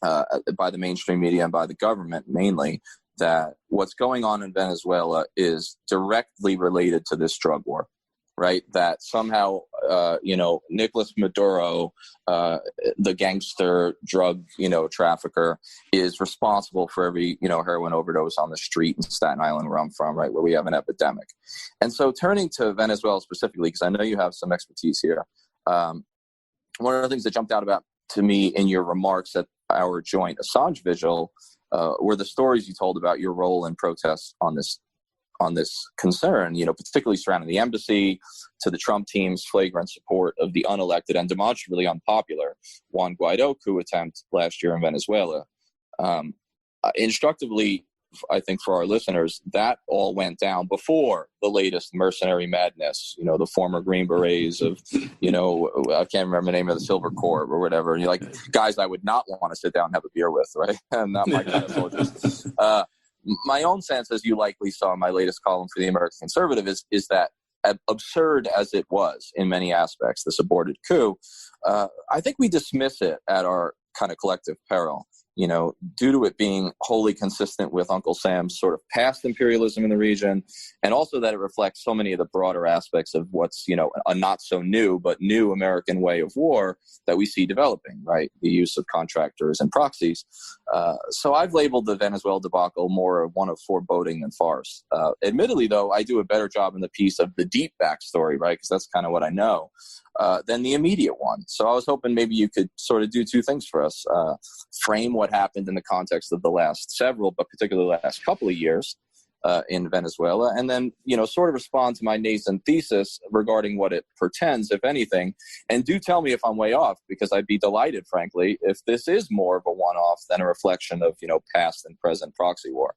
by the mainstream media and by the government mainly that what's going on in Venezuela is directly related to this drug war, right? That somehow Nicolas Maduro, the gangster drug, trafficker, is responsible for every, heroin overdose on the street in Staten Island, where I'm from, right, where we have an epidemic. And so turning to Venezuela specifically, because I know you have some expertise here, one of the things that jumped out about to me in your remarks at our joint Assange vigil were the stories you told about your role in protests on this concern, particularly surrounding the embassy, to the Trump team's flagrant support of the unelected and demonstrably unpopular Juan Guaido coup attempt last year in Venezuela. Instructively, I think for our listeners, that all went down before the latest mercenary madness, the former Green Berets of, I can't remember the name of the Silver Corps or whatever. And you're like, guys I would not want to sit down and have a beer with, right? And not my kind of soldiers. My own sense, as you likely saw in my latest column for the American Conservative, is that absurd as it was in many aspects, this aborted coup, I think we dismiss it at our kind of collective peril, due to it being wholly consistent with Uncle Sam's sort of past imperialism in the region, and also that it reflects so many of the broader aspects of what's, a not so new, but new American way of war that we see developing, right? The use of contractors and proxies. So I've labeled the Venezuela debacle more one of foreboding than farce. Admittedly, though, I do a better job in the piece of the deep backstory, right? Because that's kind of what I know, than the immediate one. So I was hoping maybe you could sort of do two things for us. Frame what happened in the context of the last several, but particularly the last couple of years in Venezuela, and then, sort of respond to my nascent thesis regarding what it portends, if anything. And do tell me if I'm way off, because I'd be delighted, frankly, if this is more of a one-off than a reflection of, past and present proxy war.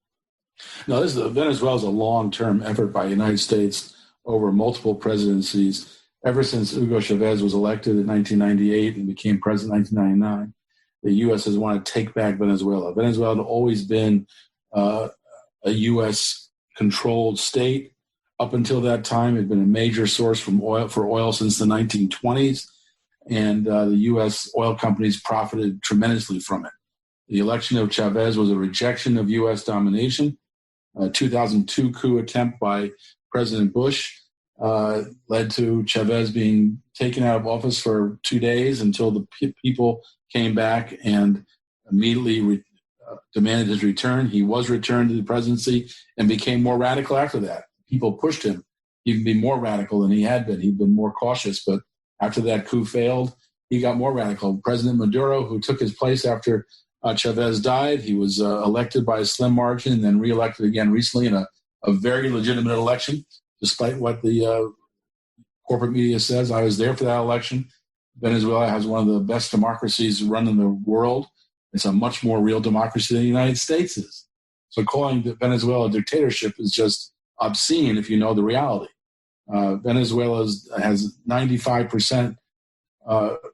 No, Venezuela is a long-term effort by the United States over multiple presidencies. Ever since Hugo Chavez was elected in 1998 and became president in 1999, the U.S. has wanted to take back Venezuela. Venezuela had always been a U.S.-controlled state. Up until that time, it had been a major source for oil since the 1920s, and the U.S. oil companies profited tremendously from it. The election of Chavez was a rejection of U.S. domination. A 2002 coup attempt by President Bush led to Chavez being taken out of office for 2 days until the people came back and immediately demanded his return. He was returned to the presidency and became more radical after that. People pushed him even be more radical than he had been. He'd been more cautious, but after that coup failed, he got more radical. President Maduro, who took his place after Chavez died, he was elected by a slim margin and then reelected again recently in a very legitimate election, despite what the corporate media says. I was there for that election. Venezuela has one of the best democracies run in the world. It's a much more real democracy than the United States is. So calling Venezuela a dictatorship is just obscene if you know the reality. Venezuela has 95%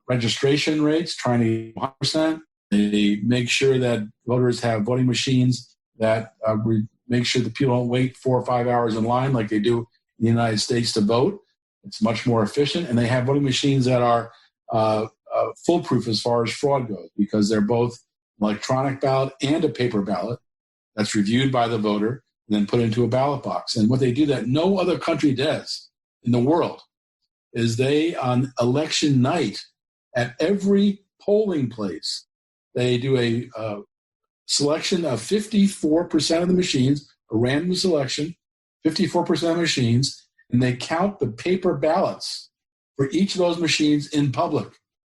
registration rates, trying to get 100%. They make sure that voters have voting machines that make sure that people don't wait 4 or 5 hours in line like they do in the United States to vote. It's much more efficient. And they have voting machines that are foolproof as far as fraud goes, because they're both electronic ballot and a paper ballot that's reviewed by the voter and then put into a ballot box. And what they do that no other country does in the world is they, on election night, at every polling place, they do a selection of 54% of the machines, a random selection, 54% of machines, and they count the paper ballots for each of those machines in public.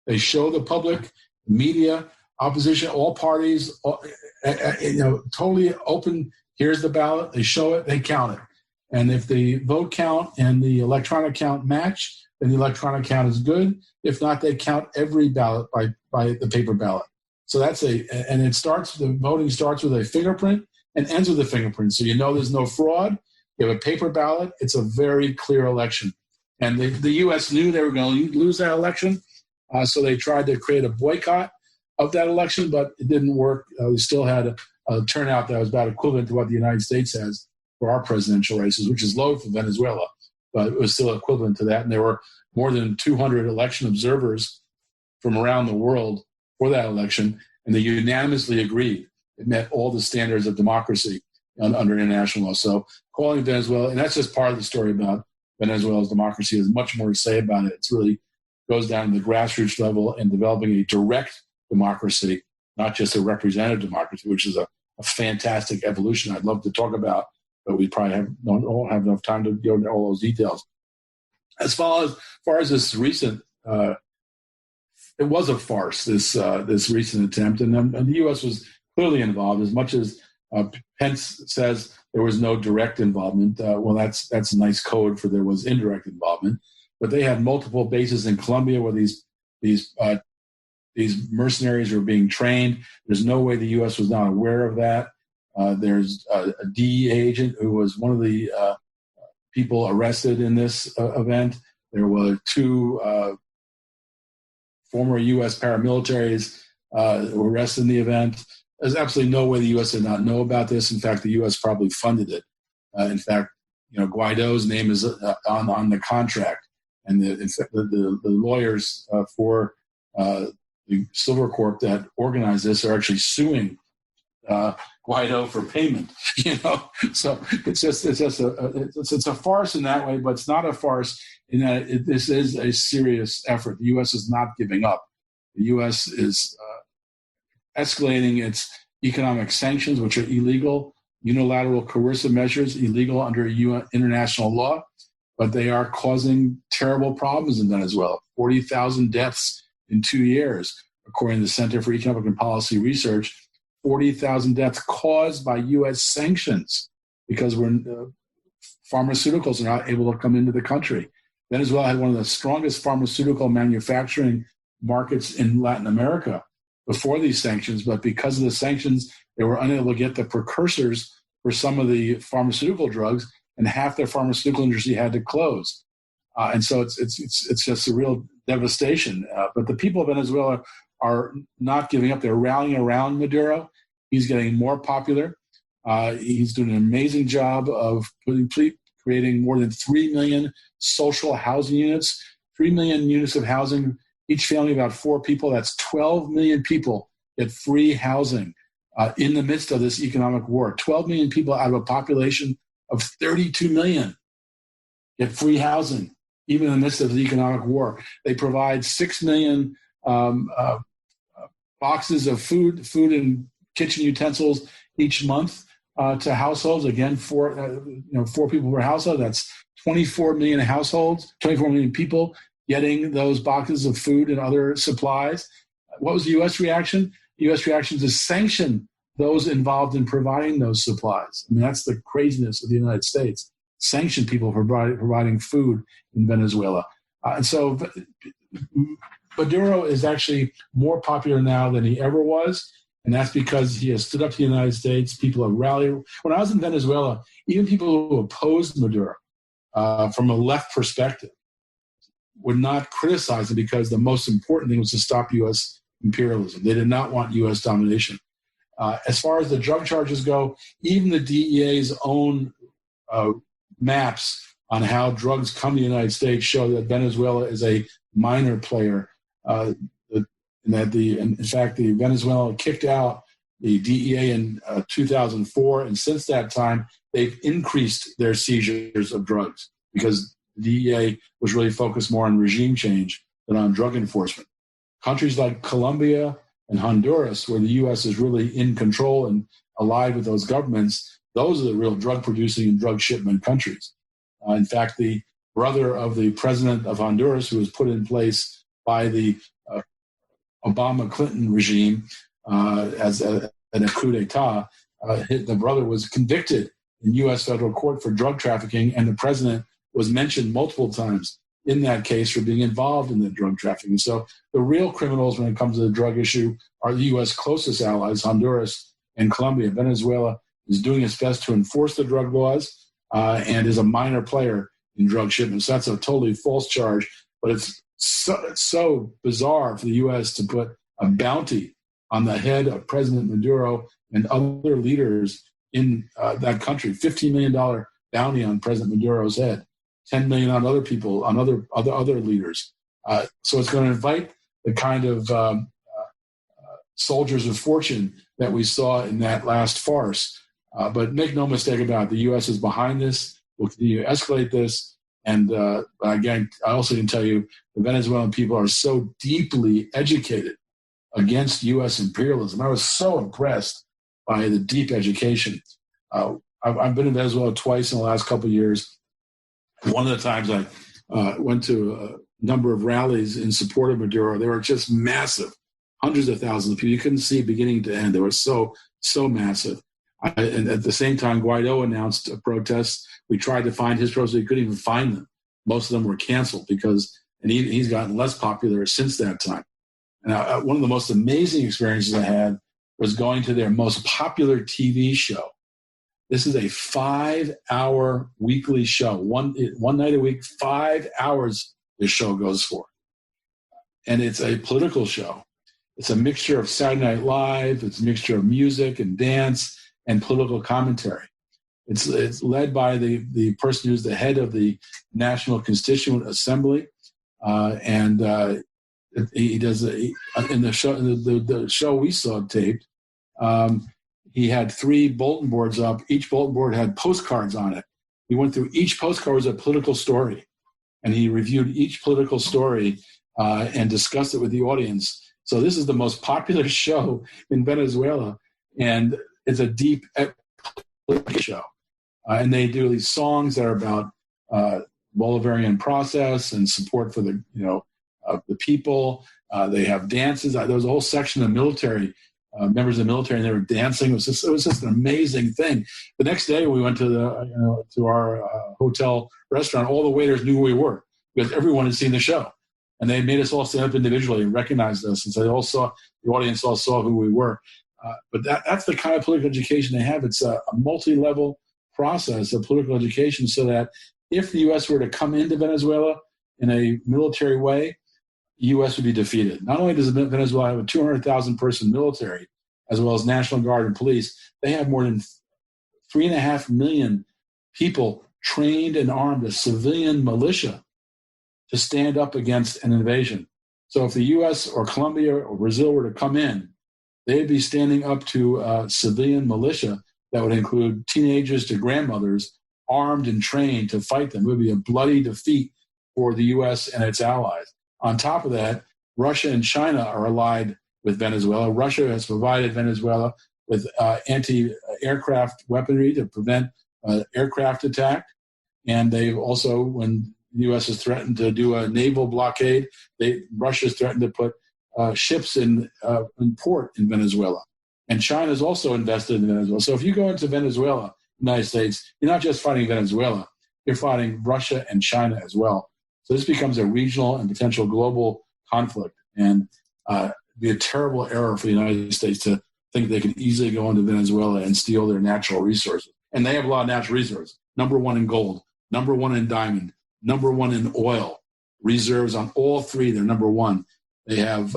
They show the public, media, opposition, all parties, totally open. Here's the ballot. They show it. They count it. And if the vote count and the electronic count match, then the electronic count is good. If not, they count every ballot by the paper ballot. So the voting starts with a fingerprint and ends with a fingerprint. So you know there's no fraud. You have a paper ballot. It's a very clear election. And the U.S. knew they were going to lose that election. So they tried to create a boycott of that election, but it didn't work. We still had a turnout that was about equivalent to what the United States has for our presidential races, which is low for Venezuela, but it was still equivalent to that. And there were more than 200 election observers from around the world for that election, and they unanimously agreed it met all the standards of democracy under international law. So calling Venezuela, and that's just part of the story about Venezuela's democracy has much more to say about it. It's really goes down to the grassroots level and developing a direct democracy, not just a representative democracy, which is a fantastic evolution I'd love to talk about, but we probably don't have enough time to go into all those details. As far as this recent, it was a farce, this recent attempt, and the U.S. was clearly involved. As much as Pence says there was no direct involvement, well, that's a nice code for there was indirect involvement. But they had multiple bases in Colombia where these mercenaries were being trained. There's no way the U.S. was not aware of that. There's a DEA agent who was one of the people arrested in this event. There were two former U.S. paramilitaries who were arrested in the event. There's absolutely no way the U.S. did not know about this. In fact, the U.S. probably funded it. In fact, Guaido's name is on the contract. And the lawyers for the Silver Corp that organized this are actually suing Guaido for payment. So it's a farce in that way, but it's not a farce in that this is a serious effort. The U.S. is not giving up. The U.S. is escalating its economic sanctions, which are illegal, unilateral coercive measures, illegal under international law. But they are causing terrible problems in Venezuela. 40,000 deaths in 2 years, according to the Center for Economic and Policy Research. 40,000 deaths caused by U.S. sanctions because pharmaceuticals are not able to come into the country. Venezuela had one of the strongest pharmaceutical manufacturing markets in Latin America before these sanctions, but because of the sanctions, they were unable to get the precursors for some of the pharmaceutical drugs, and half their pharmaceutical industry had to close. And so it's just a real devastation. But the people of Venezuela are not giving up. They're rallying around Maduro. He's getting more popular. He's doing an amazing job of creating more than 3 million social housing units, 3 million units of housing, each family about 4 people. That's 12 million people get free housing in the midst of this economic war. 12 million people out of a population of 32 million get free housing, even in the midst of the economic war. They provide 6 million boxes of food and kitchen utensils each month to households. Again, 4 people per household. That's 24 million households, 24 million people getting those boxes of food and other supplies. What was the U.S. reaction? The U.S. reaction is to sanction those involved in providing those supplies. I mean, that's the craziness of the United States. Sanction people for providing food in Venezuela. And so Maduro is actually more popular now than he ever was, and that's because he has stood up to the United States. People have rallied. When I was in Venezuela, even people who opposed Maduro from a left perspective would not criticize him because the most important thing was to stop U.S. imperialism. They did not want U.S. domination. As far as the drug charges go, even the DEA's own maps on how drugs come to the United States show that Venezuela is a minor player. In fact, Venezuela kicked out the DEA in 2004, and since that time, they've increased their seizures of drugs because the DEA was really focused more on regime change than on drug enforcement. Countries like Colombia and Honduras, where the U.S. is really in control and allied with those governments, those are the real drug-producing and drug-shipment countries. In fact, the brother of the president of Honduras, who was put in place by the Obama-Clinton regime as a coup d'etat, the brother was convicted in U.S. federal court for drug trafficking, and the president was mentioned multiple times in that case for being involved in the drug trafficking. So the real criminals when it comes to the drug issue are the U.S. closest allies, Honduras and Colombia. Venezuela is doing its best to enforce the drug laws and is a minor player in drug shipments. That's a totally false charge, but it's so bizarre for the U.S. to put a bounty on the head of President Maduro and other leaders in that country, $15 million bounty on President Maduro's head. 10 million on other people, on other leaders. So it's going to invite the kind of soldiers of fortune that we saw in that last farce. But make no mistake about it, the U.S. is behind this. We'll continue to escalate this, And again, I also can tell you the Venezuelan people are so deeply educated against U.S. imperialism. I was so impressed by the deep education. I've been in Venezuela twice in the last couple of years. One of the times I went to a number of rallies in support of Maduro. They were just massive, hundreds of thousands of people. You couldn't see beginning to end. They were so massive. And at the same time, Guaido announced a protest. We tried to find his protests. We couldn't even find them. Most of them were canceled and he's gotten less popular since that time. And one of the most amazing experiences I had was going to their most popular TV show. This is a 5-hour weekly show. One night a week, 5 hours this show goes for. And it's a political show. It's a mixture of Saturday Night Live. It's a mixture of music and dance and political commentary. It's led by the person who's the head of the National Constituent Assembly. He does in the show we saw taped. He had 3 bulletin boards up. Each bulletin board had postcards on it. He went through each postcard was a political story, and he reviewed each political story and discussed it with the audience. So this is the most popular show in Venezuela, and it's a deep political show. And they do these songs that are about Bolivarian process and support for the people. They have dances. There was a whole section of military members of the military, and they were dancing. It was just an amazing thing. The next day, we went to our hotel restaurant. All the waiters knew who we were because everyone had seen the show, and they made us all stand up individually and recognized us, and so the audience all saw who we were. But that's the kind of political education they have. It's a multi-level process of political education, so that if the U.S. were to come into Venezuela in a military way, the U.S. would be defeated. Not only does Venezuela have a 200,000 person military, as well as National Guard and police, they have more than 3.5 million people trained and armed as civilian militia to stand up against an invasion. So if the U.S. or Colombia or Brazil were to come in, they'd be standing up to civilian militia that would include teenagers to grandmothers, armed and trained to fight them. It would be a bloody defeat for the U.S. and its allies. On top of that, Russia and China are allied with Venezuela. Russia has provided Venezuela with anti-aircraft weaponry to prevent aircraft attack. And they've also, when the U.S. has threatened to do a naval blockade, Russia's threatened to put ships in port in Venezuela. And China's also invested in Venezuela. So if you go into Venezuela, United States, you're not just fighting Venezuela, you're fighting Russia and China as well. So this becomes a regional and potential global conflict, and be a terrible error for the United States to think they can easily go into Venezuela and steal their natural resources. And they have a lot of natural resources. Number 1 in gold, number 1 in diamond, number 1 in oil. Reserves on all 3, they're number 1. They have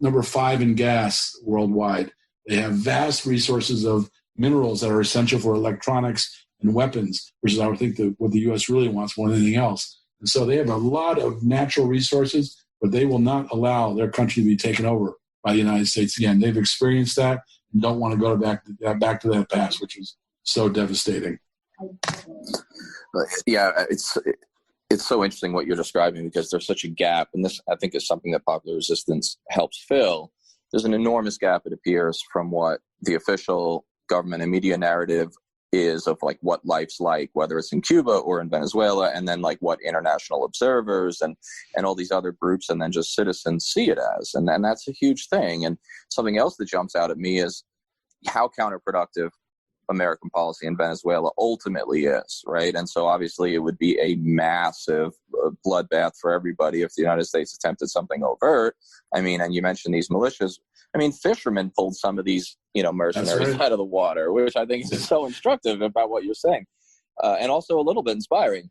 number 5 in gas worldwide. They have vast resources of minerals that are essential for electronics and weapons, which is, I would think, what the U.S. really wants more than anything else. And so they have a lot of natural resources, but they will not allow their country to be taken over by the United States again. They've experienced that and don't want to go back to that past, which was so devastating. Yeah, it's so interesting what you're describing, because there's such a gap, and this, I think, is something that Popular Resistance helps fill. There's an enormous gap, it appears, from what the official government and media narrative is of like what life's like, whether it's in Cuba or in Venezuela, and then like what international observers and all these other groups and then just citizens see it as. And that's a huge thing. And something else that jumps out at me is how counterproductive American policy in Venezuela ultimately is, right? And so obviously it would be a massive bloodbath for everybody if the United States attempted something overt. I mean, and you mentioned these militias. I mean, fishermen pulled some of these, mercenaries out of the water, which I think is so instructive about what you're saying, and also a little bit inspiring.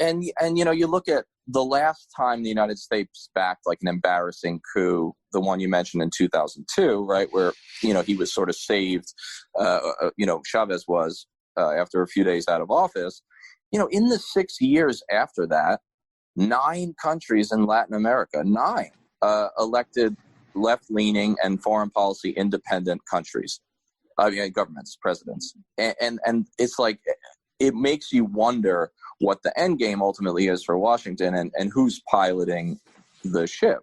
And you look at the last time the United States backed like an embarrassing coup, the one you mentioned in 2002, right, where, he was sort of saved, Chavez was, after a few days out of office. In the 6 years after that, 9 countries in Latin America, elected left-leaning and foreign policy independent countries, governments, presidents. And it's like it makes you wonder what the end game ultimately is for Washington and who's piloting the ship,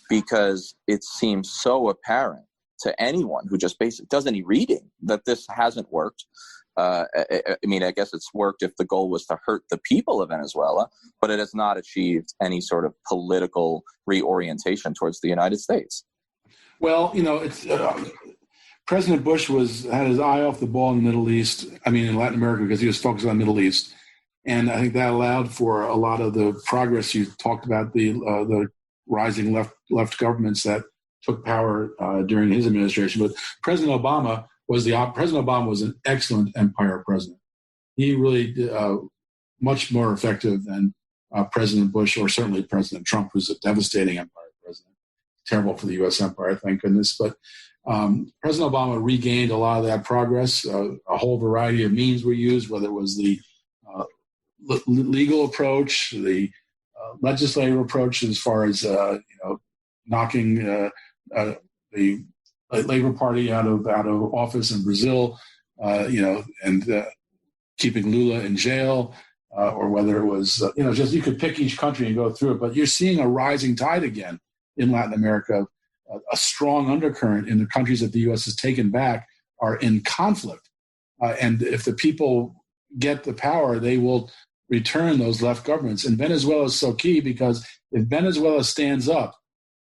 because it seems so apparent to anyone who just basically does any reading that this hasn't worked. I mean, I guess it's worked if the goal was to hurt the people of Venezuela, but it has not achieved any sort of political reorientation towards the United States. Well, it's President Bush had his eye off the ball in the Middle East. I mean, in Latin America, because he was focused on the Middle East, and I think that allowed for a lot of the progress you talked about, the rising left governments that took power during his administration. But President Obama was an excellent empire president. He really much more effective than President Bush, or certainly President Trump, who's a devastating empire president. Terrible for the U.S. empire, thank goodness. But President Obama regained a lot of that progress. A whole variety of means were used, whether it was the legal approach, the legislative approach, as far as knocking the Labor Party out of office in Brazil, and keeping Lula in jail, or whether it was just, you could pick each country and go through it. But you're seeing a rising tide again in Latin America. A strong undercurrent in the countries that the U.S. has taken back are in conflict, and if the people get the power, they will return those left governments. And Venezuela is so key, because if Venezuela stands up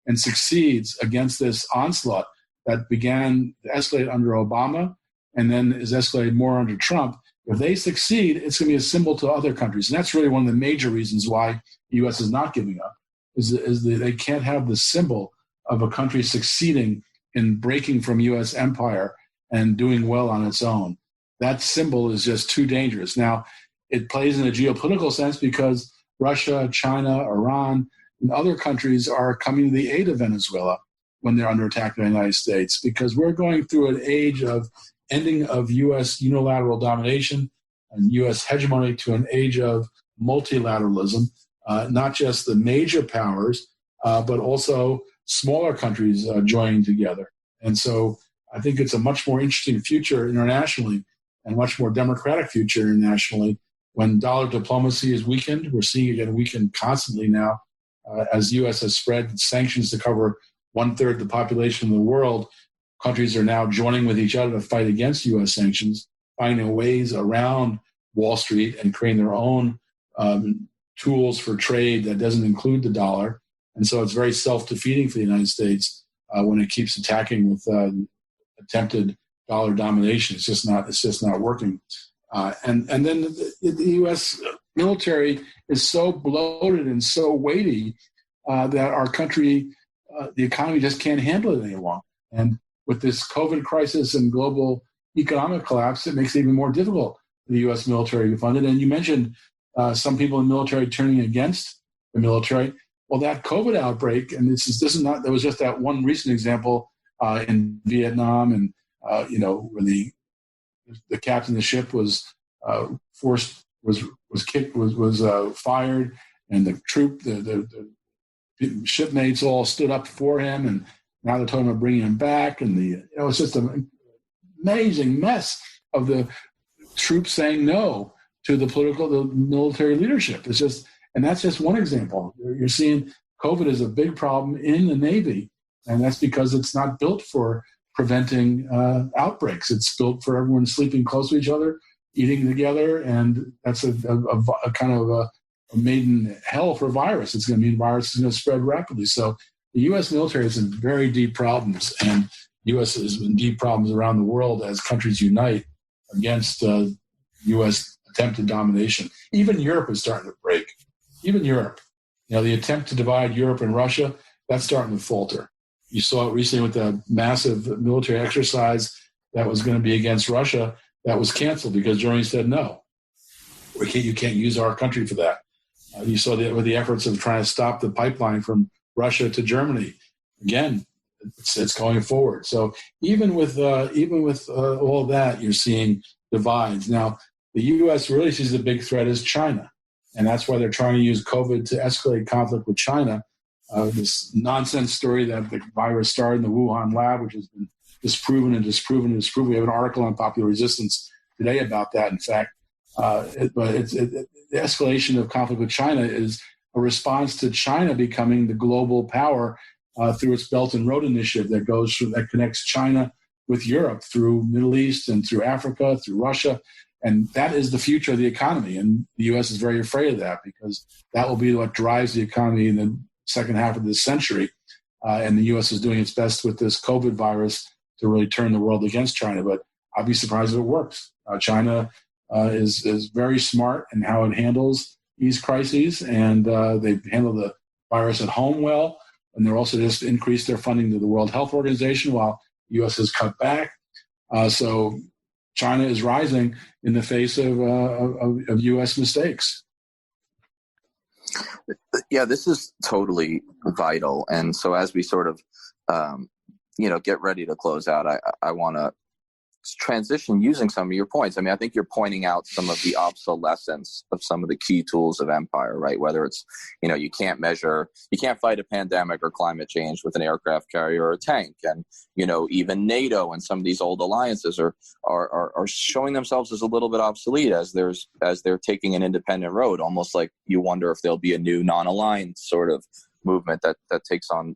and succeeds against this onslaught that began to escalate under Obama and then is escalated more under Trump, if they succeed, it's going to be a symbol to other countries. And that's really one of the major reasons why the U.S. is not giving up, is that they can't have the symbol of a country succeeding in breaking from U.S. empire and doing well on its own. That symbol is just too dangerous. Now, it plays in a geopolitical sense because Russia, China, Iran, and other countries are coming to the aid of Venezuela when they're under attack by the United States, because we're going through an age of ending of U.S. unilateral domination and U.S. hegemony to an age of multilateralism, not just the major powers, but also smaller countries joining together. And so I think it's a much more interesting future internationally, and a much more democratic future internationally, when dollar diplomacy is weakened. We're seeing it get weakened constantly now, as the U.S. has spread sanctions to cover 1/3 of the population of the world. Countries are now joining with each other to fight against U.S. sanctions, finding ways around Wall Street and creating their own tools for trade that doesn't include the dollar. And so it's very self-defeating for the United States when it keeps attacking with attempted dollar domination. It's just not working. And then the U.S. military is so bloated and so weighty that our country, the economy just can't handle it any longer. And with this COVID crisis and global economic collapse, it makes it even more difficult for the U.S. military to fund it. And you mentioned some people in the military turning against the military. Well, that COVID outbreak, and this is not, there was just that one recent example in Vietnam, and where the captain of the ship was fired, and the shipmates all stood up for him, and now they're talking about bringing him back, and it's just an amazing mess of the troops saying no to the military leadership. It's just, and that's just one example. You're seeing COVID is a big problem in the Navy, and that's because it's not built for preventing outbreaks. It's built for everyone sleeping close to each other, eating together, and that's a kind of a maiden hell for virus. It's going to mean virus is going to spread rapidly. So the U.S. military is in very deep problems, and the U.S. is in deep problems around the world as countries unite against U.S. attempted domination. Even Europe is starting to break. Even Europe. The attempt to divide Europe and Russia, that's starting to falter. You saw it recently with the massive military exercise that was going to be against Russia that was canceled because Germany said no. You can't use our country for that. You saw with the efforts of trying to stop the pipeline from Russia to Germany. Again, it's going forward. So even with all that, you're seeing divides. Now, the U.S. really sees the big threat as China, and that's why they're trying to use COVID to escalate conflict with China. This nonsense story that the virus started in the Wuhan lab, which has been disproven. We have an article on Popular Resistance today about that. In fact, The escalation of conflict with China is a response to China becoming the global power through its Belt and Road Initiative that connects China with Europe through Middle East and through Africa, through Russia. And that is the future of the economy. And the U.S. is very afraid of that because that will be what drives the economy in the second half of this century. And the U.S. is doing its best with this COVID virus to really turn the world against China. But I'd be surprised if it works. China is very smart in how it handles these crises, and they've handled the virus at home well. And they're also just increased their funding to the World Health Organization while the U.S. has cut back. So China is rising in the face of U.S. mistakes. Yeah, this is totally vital. And so as we sort of, get ready to close out, I want to transition using some of your points. I mean, I think you're pointing out some of the obsolescence of some of the key tools of empire, right? Whether it's, you can't fight a pandemic or climate change with an aircraft carrier or a tank. And, even NATO and some of these old alliances are showing themselves as a little bit obsolete as they're taking an independent road, almost like you wonder if there'll be a new non-aligned sort of movement that takes on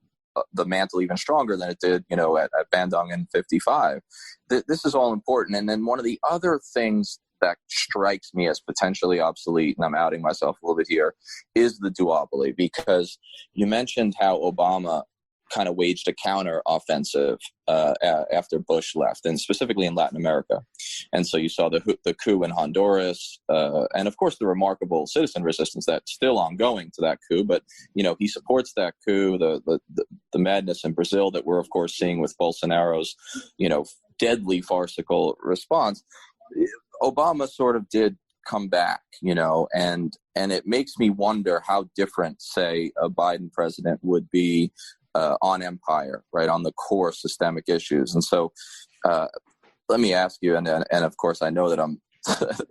the mantle even stronger than it did, at Bandung in 55. This is all important. And then one of the other things that strikes me as potentially obsolete, and I'm outing myself a little bit here, is the duopoly, because you mentioned how Obama kind of waged a counter offensive after Bush left, and specifically in Latin America. And so you saw the coup in Honduras, and of course the remarkable citizen resistance that's still ongoing to that coup. But he supports that coup, the madness in Brazil that we're of course seeing with Bolsonaro's deadly farcical response. Obama sort of did come back, and it makes me wonder how different, say, a Biden president would be on empire, right, on the core systemic issues. And so let me ask you, and of course I know that I'm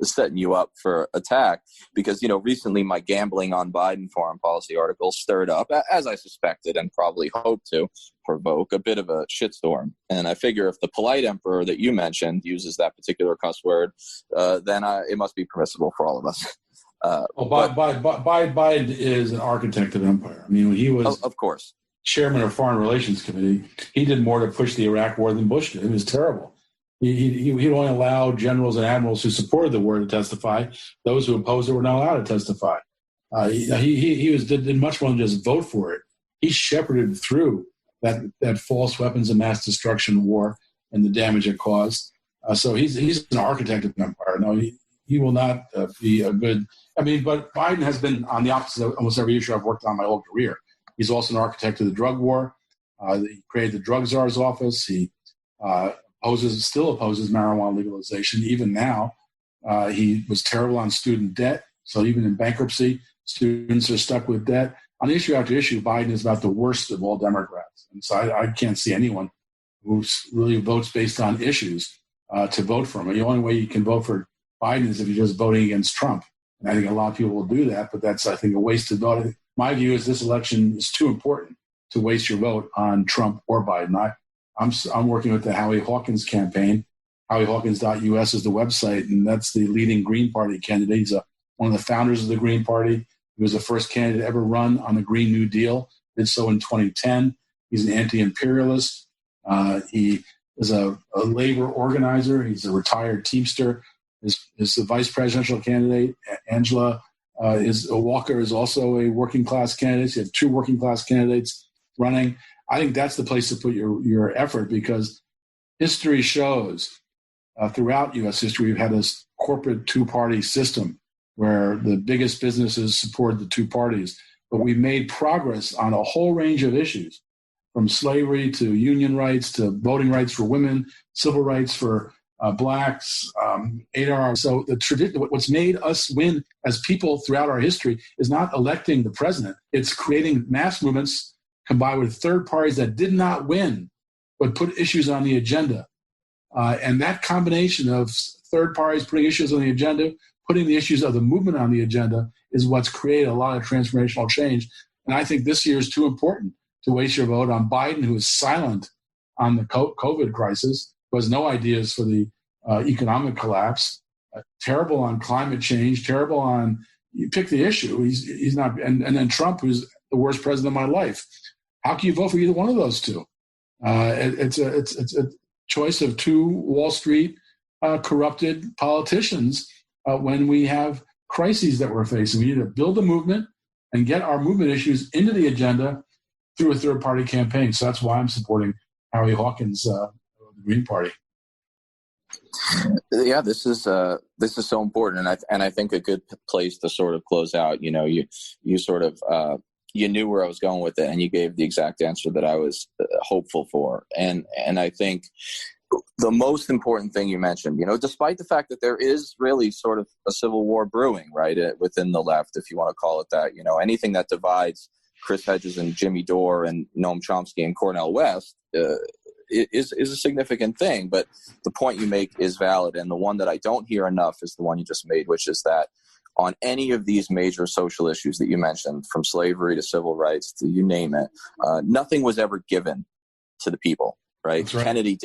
setting you up for attack, because recently my gambling on Biden foreign policy article stirred up, as I suspected and probably hoped to provoke, a bit of a shitstorm. And I figure if the polite emperor that you mentioned uses that particular cuss word, then it must be permissible for all of us. Biden is an architect of empire. I mean, when he was, of course, chairman of Foreign Relations Committee, he did more to push the Iraq war than Bush did. It was terrible. He'd only allow generals and admirals who supported the war to testify. Those who opposed it were not allowed to testify. He did much more than just vote for it. He shepherded through that false weapons of mass destruction war and the damage it caused. So he's an architect of empire. No, he will not be a good. I mean, but Biden has been on the opposite of almost every issue I've worked on my whole career. He's also an architect of the drug war. He created the drug czar's office. He still opposes marijuana legalization. Even now, he was terrible on student debt. So even in bankruptcy, students are stuck with debt. On issue after issue, Biden is about the worst of all Democrats. And so I can't see anyone who really votes based on issues to vote for him. The only way you can vote for Biden is if you're just voting against Trump. And I think a lot of people will do that, but that's, I think, a wasted vote. My view is this election is too important to waste your vote on Trump or Biden. I'm working with the Howie Hawkins campaign. HowieHawkins.us is the website, and that's the leading Green Party candidate. He's one of the founders of the Green Party. He was the first candidate to ever run on the Green New Deal, did so in 2010. He's an anti-imperialist. He is a labor organizer. He's a retired Teamster. Is the vice presidential candidate. Angela Walker is also a working class candidate. You have two working class candidates running. I think that's the place to put your effort, because history shows throughout U.S. history we've had this corporate two-party system where the biggest businesses support the two parties. But we've made progress on a whole range of issues, from slavery to union rights to voting rights for women, civil rights for blacks, 8R. So what's made us win as people throughout our history is not electing the president. It's creating mass movements combined with third parties that did not win, but put issues on the agenda. And that combination of third parties putting issues on the agenda, putting the issues of the movement on the agenda, is what's created a lot of transformational change. And I think this year is too important to waste your vote on Biden, who is silent on the COVID crisis, who has no ideas for the economic collapse. terrible on climate change, terrible on, you pick the issue. He's not, and then Trump, who's the worst president of my life. How can you vote for either one of those two? It's a choice of two Wall Street corrupted politicians when we have crises that we're facing. We need to build a movement and get our movement issues into the agenda through a third-party campaign. So that's why I'm supporting Howie Hawkins, the Green Party. Yeah, this is so important, and I think a good place to sort of close out. You know, you sort of you knew where I was going with it, and you gave the exact answer that I was hopeful for. And I think the most important thing you mentioned, you know, despite the fact that there is really sort of a civil war brewing, right, within the left, if you want to call it that, you know, anything that divides Chris Hedges and Jimmy Dore and Noam Chomsky and Cornel West is a significant thing. But the point you make is valid. And the one that I don't hear enough is the one you just made, which is that on any of these major social issues that you mentioned, from slavery to civil rights to you name it, nothing was ever given to the people, right? That's right. Kennedy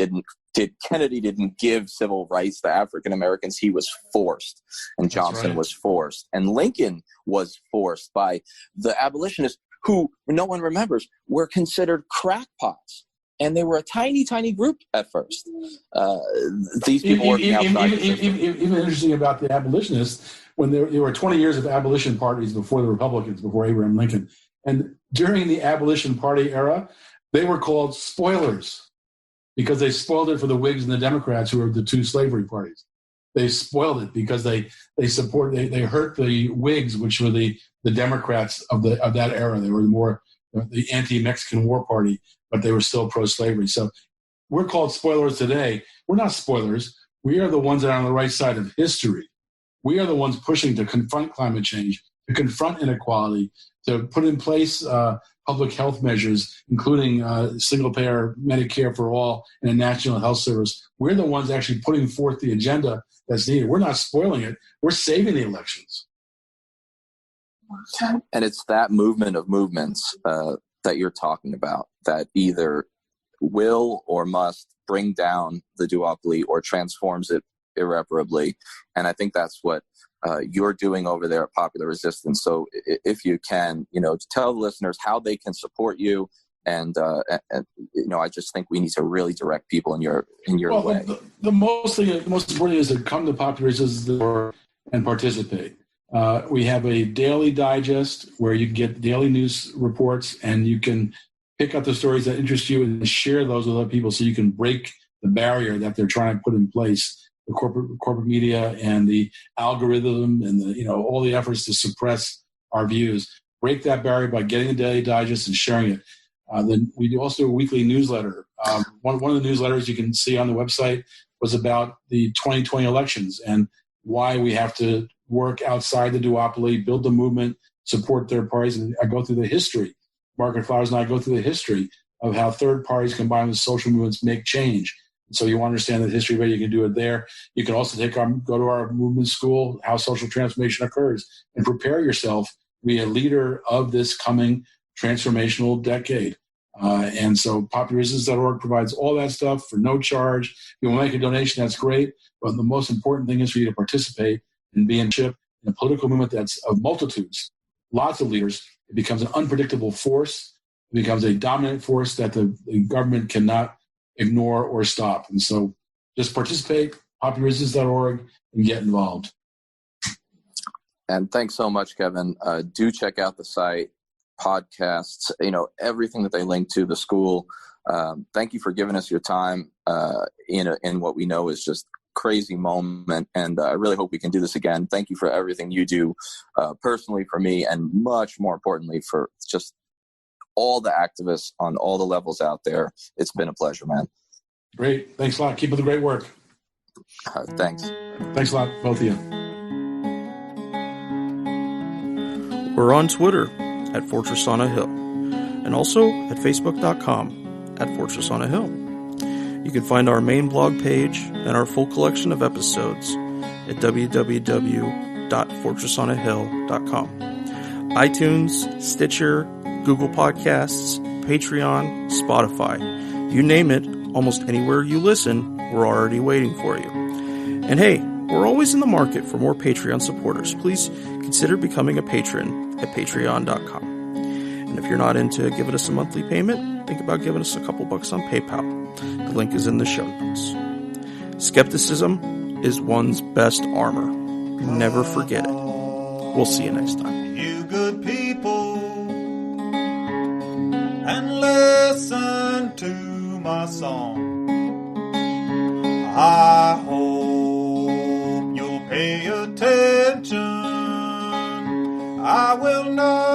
didn't give civil rights to African Americans. He was forced, and Johnson was forced, and Lincoln was forced by the abolitionists who no one remembers were considered crackpots. And they were a tiny, tiny group at first. These people working outside. Even interesting about the abolitionists, when there were 20 years of abolition parties before the Republicans, before Abraham Lincoln. And during the abolition party era, they were called spoilers because they spoiled it for the Whigs and the Democrats, who were the two slavery parties. They spoiled it because they hurt the Whigs, which were the Democrats of that era. They were more the anti-Mexican War Party, but they were still pro-slavery. So we're called spoilers today. We're not spoilers. We are the ones that are on the right side of history. We are the ones pushing to confront climate change, to confront inequality, to put in place public health measures, including single-payer Medicare for all and a national health service. We're the ones actually putting forth the agenda that's needed. We're not spoiling it. We're saving the elections. And it's that movement of movements that you're talking about that either will or must bring down the duopoly or transforms it irreparably. And I think that's what you're doing over there at Popular Resistance. So if you can, you know, tell the listeners how they can support you. And you know, I just think we need to really direct people in your way. The most important is to come to Popular Resistance and participate. We have a daily digest where you can get daily news reports, and you can pick up the stories that interest you and share those with other people, so you can break the barrier that they're trying to put in place. The corporate media and the algorithm and all the efforts to suppress our views. Break that barrier by getting the daily digest and sharing it. Then we do also a weekly newsletter. One of the newsletters you can see on the website was about the 2020 elections and why we have to work outside the duopoly, build the movement, support third parties. And I go through the history. Margaret Flowers and I go through the history of how third parties combined with social movements make change. So you want to understand the history of it, you can do it there. You can also go to our movement school, How Social Transformation Occurs, and prepare yourself to be a leader of this coming transformational decade. And so popularresistance.org provides all that stuff for no charge. If you want to make a donation, that's great. But the most important thing is for you to participate and be in a political movement that's of multitudes, lots of leaders. It becomes an unpredictable force. It becomes a dominant force that the government cannot ignore or stop. And so just participate, popularresistance.org, and get involved. And thanks so much, Kevin. Do check out the site, podcasts, everything that they link to, the school. Thank you for giving us your time in what we know is just crazy moment. And I really hope we can do this again. Thank you for everything you do personally for me, and much more importantly for just all the activists on all the levels out there. It's been a pleasure, man. Great. Thanks a lot. Keep up the great work. Thanks. Thanks a lot, both of you. We're on Twitter at Fortress on a Hill, and also at Facebook.com at Fortress on a Hill. You can find our main blog page and our full collection of episodes at www.fortressonahill.com. iTunes, Stitcher, Google Podcasts, Patreon, Spotify. You name it, almost anywhere you listen, we're already waiting for you. And hey, We're always in the market for more Patreon supporters. Please consider becoming a patron at patreon.com. And if you're not into giving us a monthly payment, think about giving us a couple bucks on PayPal. The link is in the show notes. Skepticism is one's best armor. Never forget it. We'll see you next time. You good people, and listen to my song. I hope you'll pay attention. I will not